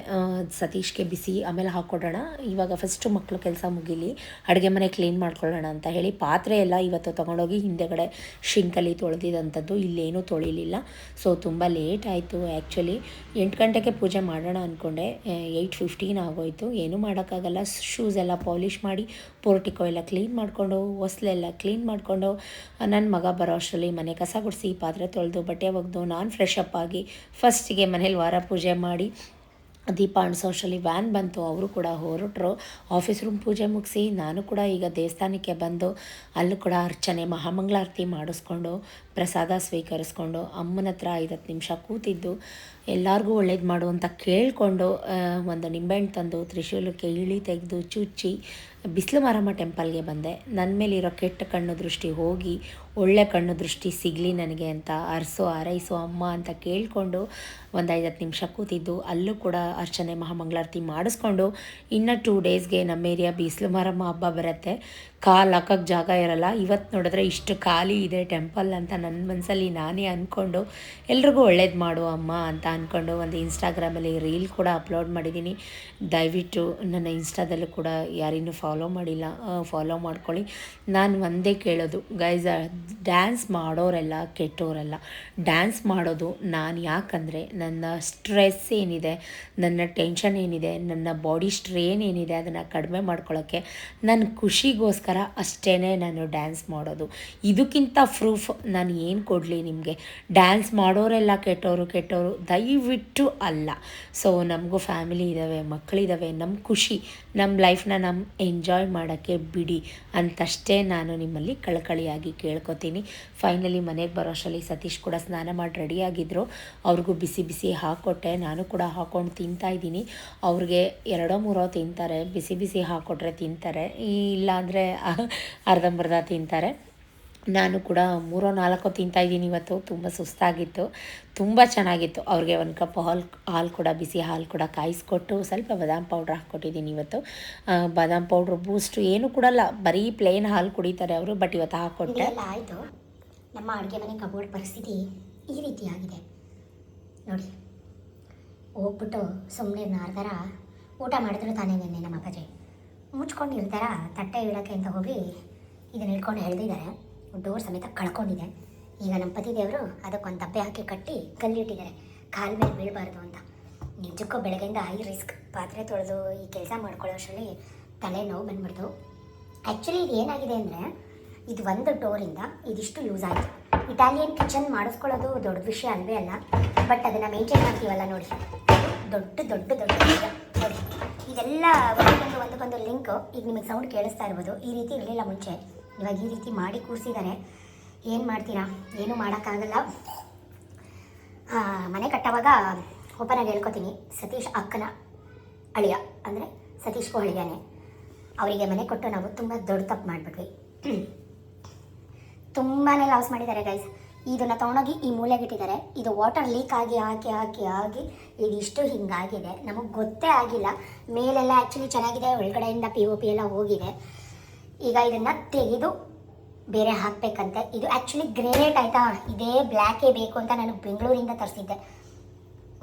ಸತೀಶ್ಗೆ ಬಿಸಿ ಆಮೇಲೆ ಹಾಕ್ಕೊಡೋಣ. ಇವಾಗ ಫಸ್ಟು ಮಕ್ಕಳು ಕೆಲಸ ಮುಗೀಲಿ, ಅಡುಗೆ ಮನೆ ಕ್ಲೀನ್ ಮಾಡ್ಕೊಳ್ಳೋಣ ಅಂತ ಹೇಳಿ ಪಾತ್ರೆ ಎಲ್ಲ ಇವತ್ತು ತೊಗೊಂಡೋಗಿ ಹಿಂದೆಗಡೆ ಶಿಂಕಲ್ಲಿ ತೊಳೆದಿದ್ದಂಥದ್ದು, ಇಲ್ಲೇನೂ ತೊಳಿಲಿಲ್ಲ. ಸೊ ತುಂಬ ಲೇಟ್ ಆಯಿತು. ಆ್ಯಕ್ಚುಲಿ 8 ಗಂಟೆಗೆ ಪೂಜೆ ಮಾಡೋಣ ಅಂದ್ಕೊಂಡೆ, 8:15 ಆಗೋಯಿತು. ಏನೂ ಮಾಡೋಕ್ಕಾಗಲ್ಲ. ಶೂಸ್ ಎಲ್ಲ ಪಾಲಿಷ್ ಮಾಡಿ ಪೋರ್ಟಿಕೋ ಎಲ್ಲ ಕ್ಲೀನ್ ಮಾಡಿಕೊಂಡು ಹೊಸ್ಲೆಲ್ಲ ಕ್ಲೀನ್ ಮಾಡಿಕೊಂಡು ನನ್ನ ಮಗ ಬರೋ ಅಷ್ಟರಲ್ಲಿ ಮನೆ ಕಸ ಗುಡಿಸಿ ಪಾತ್ರೆ ತೊಳೆದು ಬಟ್ಟೆ ಒಗೆದು ನಾನು ಫ್ರೆಶ್ ಅಪ್ ಆಗಿ ಫಸ್ಟಿಗೆ ಮನೇಲಿ ವಾರ ಪೂಜೆ ಮಾಡಿ ದೀಪ ಅಣಿಸೋ ಅಷ್ಟರಲ್ಲಿ ವ್ಯಾನ್ ಬಂತು. ಅವರು ಕೂಡ ಹೊರಟರು. ಆಫೀಸ್ ರೂಮ್ ಪೂಜೆ ಮುಗಿಸಿ ನಾನು ಕೂಡ ಈಗ ದೇವಸ್ಥಾನಕ್ಕೆ ಬಂದು ಅಲ್ಲೂ ಕೂಡ ಅರ್ಚನೆ ಮಹಾಮಂಗಳಾರತಿ ಮಾಡಿಸ್ಕೊಂಡು ಪ್ರಸಾದ ಸ್ವೀಕರಿಸ್ಕೊಂಡು ಅಮ್ಮನ ಹತ್ರ 5-10 ನಿಮಿಷ ಕೂತಿದ್ದು ಎಲ್ಲರಿಗೂ ಒಳ್ಳೇದು ಮಾಡು ಅಂತ ಕೇಳಿಕೊಂಡು ಒಂದು ನಿಂಬೆಹಣ್ಣು ತಂದು ತ್ರಿಶೂಲಕ್ಕೆ ಇಳಿ ತೆಗೆದು ಚುಚ್ಚಿ ಬಿಸಿಲು ಮಾರಮ್ಮ ಟೆಂಪಲ್ಗೆ ಬಂದೆ. ನನ್ನ ಮೇಲಿರೋ ಕೆಟ್ಟ ಕಣ್ಣು ದೃಷ್ಟಿ ಹೋಗಿ ಒಳ್ಳೆ ಕಣ್ಣು ದೃಷ್ಟಿ ಸಿಗಲಿ ನನಗೆ ಅಂತ ಹಾರೈಸು ಅಮ್ಮ ಅಂತ ಕೇಳಿಕೊಂಡು ಒಂದು 5-10 ನಿಮಿಷ ಕೂತಿದ್ದು. ಅಲ್ಲೂ ಕೂಡ ಅರ್ಚನೆ ಮಹಾಮಂಗಳಾರತಿ ಮಾಡಿಸ್ಕೊಂಡು ಇನ್ನು 2 ಡೇಸ್ಗೆ ನಮ್ಮ ಏರಿಯಾ ಬಿಸಿಲು ಮಾರಮ್ಮ ಹಬ್ಬ ಬರುತ್ತೆ. ಕಾಲು ಹಾಕೋಕ್ಕೆ ಜಾಗ ಇರಲ್ಲ. ಇವತ್ತು ನೋಡಿದ್ರೆ ಇಷ್ಟು ಖಾಲಿ ಇದೆ ಟೆಂಪಲ್ ಅಂತ ನನ್ನ ಮನಸ್ಸಲ್ಲಿ ನಾನೇ ಅಂದ್ಕೊಂಡು ಎಲ್ರಿಗೂ ಒಳ್ಳೇದು ಮಾಡು ಅಮ್ಮ ಅಂತ ಅಂದ್ಕೊಂಡು ಒಂದು ಇನ್ಸ್ಟಾಗ್ರಾಮಲ್ಲಿ ರೀಲ್ ಕೂಡ ಅಪ್ಲೋಡ್ ಮಾಡಿದ್ದೀನಿ. ದಯವಿಟ್ಟು ನನ್ನ ಇನ್ಸ್ಟಾದಲ್ಲೂ ಕೂಡ ಯಾರಿನ್ನೂ ಫಾಲೋ ಮಾಡಿಲ್ಲ, ಫಾಲೋ ಮಾಡ್ಕೊಳ್ಳಿ. ನಾನು ಒಂದೇ ಕೇಳೋದು ಗೈಸ್, ಡ್ಯಾನ್ಸ್ ಮಾಡೋರೆಲ್ಲ ಕೆಟ್ಟೋರಲ್ಲ. ಡ್ಯಾನ್ಸ್ ಮಾಡೋದು ನಾನು ಯಾಕಂದರೆ ನನ್ನ ಸ್ಟ್ರೆಸ್ ಏನಿದೆ, ನನ್ನ ಟೆನ್ಷನ್ ಏನಿದೆ, ನನ್ನ ಬಾಡಿ ಸ್ಟ್ರೇನ್ ಏನಿದೆ ಅದನ್ನು ಕಡಿಮೆ ಮಾಡ್ಕೊಳ್ಳೋಕ್ಕೆ ನನ್ನ ಖುಷಿಗೋಸ್ಕರ ಅಷ್ಟೇ ನಾನು ಡ್ಯಾನ್ಸ್ ಮಾಡೋದು. ಇದಕ್ಕಿಂತ ಪ್ರೂಫ್ ನಾನು ಏನು ಕೊಡಲಿ ನಿಮಗೆ? ಡ್ಯಾನ್ಸ್ ಮಾಡೋರೆಲ್ಲ ಕೆಟ್ಟವರು ದಯವಿಟ್ಟು ಅಲ್ಲ. ಸೊ ನಮಗೂ ಫ್ಯಾಮಿಲಿ ಇದ್ದಾವೆ, ಮಕ್ಕಳಿದ್ದಾವೆ, ನಮ್ಮ ಖುಷಿ ನಮ್ಮ ಲೈಫ್ನ ನಮ್ಮ ಎಂಜಾಯ್ ಮಾಡೋಕ್ಕೆ ಬಿಡಿ ಅಂತಷ್ಟೇ ನಾನು ನಿಮ್ಮಲ್ಲಿ ಕಳಕಳಿಯಾಗಿ ಕೇಳ್ಕೊತೀನಿ. ಫೈನಲಿ ಮನೆಗೆ ಬರೋ ಅಷ್ಟರಲ್ಲಿ ಸತೀಶ್ ಕೂಡ ಸ್ನಾನ ಮಾಡಿ ರೆಡಿಯಾಗಿದ್ದರು. ಅವ್ರಿಗೂ ಬಿಸಿ ಬಿಸಿ ಹಾಕ್ಕೊಟ್ಟೆ. ನಾನು ಕೂಡ ಹಾಕ್ಕೊಂಡು ತಿಂತಾಯಿದ್ದೀನಿ. ಅವ್ರಿಗೆ 2-3 ತಿಂತಾರೆ, ಬಿಸಿ ಬಿಸಿ ಹಾಕ್ಕೊಟ್ರೆ ತಿಂತಾರೆ, ಇಲ್ಲಾಂದರೆ ಅರ್ಧಂಬರ್ಧ ತಿಂತಾರೆ. ನಾನು ಕೂಡ 3-4 ತಿಂತಾಯಿದ್ದೀನಿ. ಇವತ್ತು ತುಂಬ ಸುಸ್ತಾಗಿತ್ತು, ತುಂಬ ಚೆನ್ನಾಗಿತ್ತು. ಅವ್ರಿಗೆ 1 ಕಪ್ ಹಾಲು ಕೂಡ ಬಿಸಿ ಹಾಲು ಕೂಡ ಕಾಯಿಸ್ಕೊಟ್ಟು ಸ್ವಲ್ಪ ಬಾದಾಮ್ ಪೌಡ್ರ್ ಹಾಕ್ಕೊಟ್ಟಿದ್ದೀನಿ. ಇವತ್ತು ಬಾದಾಮ್ ಪೌಡ್ರು ಬೂಸ್ಟು ಏನೂ ಕೊಡಲ್ಲ, ಬರೀ ಪ್ಲೇನ್ ಹಾಲು ಕುಡಿತಾರೆ ಅವರು. ಬಟ್ ಇವತ್ತು ಹಾಕ್ಕೊಟ್ಟೆ. ಎಲ್ಲ ಆಯಿತು. ನಮ್ಮ ಅಡುಗೆ ಮನೆ ಕಬೋರ್ಡ್ ಪರಿಸ್ಥಿತಿ ಈ ರೀತಿಯಾಗಿದೆ ನೋಡಿ. ಹೋಗ್ಬಿಟ್ಟು ಸುಮ್ಮನೆ ನಾರ್ದಾರ ಊಟ ಮಾಡಿದ್ರು ತಾನೇ ನಿನ್ನೆ ನಮ್ಮ ಅಪ್ಪಾಜಿ ಮುಚ್ಕೊಂಡಿರ್ತಾರ ತಟ್ಟೆ ಇಡೋಕ್ಕೆ ಅಂತ ಹೋಗಿ ಇದನ್ನ ಹಿಡ್ಕೊಂಡು ಎಳೆದಿದ್ದಾರೆ. ಡೋರ್ ಸಮೇತ ಕಳ್ಕೊಂಡಿದೆ. ಈಗ ನಮ್ಮ ಪತಿ ದೇವರು ಅದಕ್ಕೊಂದು ದಬ್ಬೆ ಹಾಕಿ ಕಟ್ಟಿ ಕಲ್ಲಿಟ್ಟಿದ್ದಾರೆ, ಕಾಲ ಮೇಲೆ ಬೀಳಬಾರ್ದು ಅಂತ. ನಿಜಕ್ಕೂ ಬೆಳಗ್ಗೆಯಿಂದ ಹೈ ರಿಸ್ಕ್. ಪಾತ್ರೆ ತೊಳೆದು ಈ ಕೆಲಸ ಮಾಡ್ಕೊಳ್ಳೋ ಅಷ್ಟರಲ್ಲಿ ತಲೆ ನೋವು ಬಂದ್ಬಿಡ್ತು. ಆ್ಯಕ್ಚುಲಿ ಇದು ಏನಾಗಿದೆ ಅಂದರೆ, ಇದು ಒಂದು ಡೋರಿಂದ ಇದಿಷ್ಟು ಲೂಸ್ ಆಯಿತು. ಇಟಾಲಿಯನ್ ಕಿಚನ್ ಮಾಡಿಸ್ಕೊಳ್ಳೋದು ದೊಡ್ಡ ವಿಷಯ ಅಲ್ವೇ ಅಲ್ಲ, ಬಟ್ ಅದನ್ನು ಮೇಂಟೈನ್ ಮಾಡ್ತೀವಲ್ಲ ನೋಡಿ, ದೊಡ್ಡ ವಿಷಯ ನೋಡಿ. ಇದೆಲ್ಲ ಒಂದಕ್ಕೊಂದು ಲಿಂಕ್. ಈಗ ನಿಮಗೆ ಸೌಂಡ್ ಕೇಳಿಸ್ತಾ ಇರ್ಬೋದು. ಈ ರೀತಿ ಇರಲಿಲ್ಲ ಮುಂಚೆ, ಇವಾಗ ಈ ರೀತಿ ಮಾಡಿ ಕೂರಿಸಿದ್ದಾರೆ. ಏನು ಮಾಡ್ತೀರಾ? ಏನೂ ಮಾಡೋಕ್ಕಾಗಲ್ಲ. ಮನೆ ಕಟ್ಟೋವಾಗ ಓಪನಾಗಿ ಹೇಳ್ಕೊತೀನಿ, ಸತೀಶ್ ಅಕ್ಕನ ಅಳಿಯ ಅಂದರೆ ಸತೀಶ್ಗೂ ಅಳಿಯಾನೆ. ಅವರಿಗೆ ಮನೆ ಕೊಟ್ಟು ನಾವು ತುಂಬ ದೊಡ್ಡ ತಪ್ಪು ಮಾಡಿಬಿಟ್ವಿ. ತುಂಬಾ ಲಾಸ್ ಮಾಡಿದ್ದಾರೆ ಗೈಸ್. ಇದನ್ನು ತೊಗೊಂಡೋಗಿ ಈ ಮೂಲೆಗಿಟ್ಟಿದ್ದಾರೆ. ಇದು ವಾಟರ್ ಲೀಕ್ ಆಗಿ ಇದಿಷ್ಟು ಹಿಂಗಾಗಿದೆ. ನಮಗೆ ಗೊತ್ತೇ ಆಗಿಲ್ಲ. ಮೇಲೆಲ್ಲ ಆ್ಯಕ್ಚುಲಿ ಚೆನ್ನಾಗಿದೆ, ಒಳಗಡೆಯಿಂದ POP ಎಲ್ಲ ಹೋಗಿದೆ. ಈಗ ಇದನ್ನು ತೆಗೆದು ಬೇರೆ ಹಾಕಬೇಕಂತೆ. ಇದು ಆ್ಯಕ್ಚುಲಿ ಗ್ರೇನೇಟ್ ಆಯಿತಾ, ಇದೇ ಬ್ಲ್ಯಾಕೇ ಬೇಕು ಅಂತ ನಾನು ಬೆಂಗಳೂರಿಂದ ತರಿಸಿದ್ದೆ.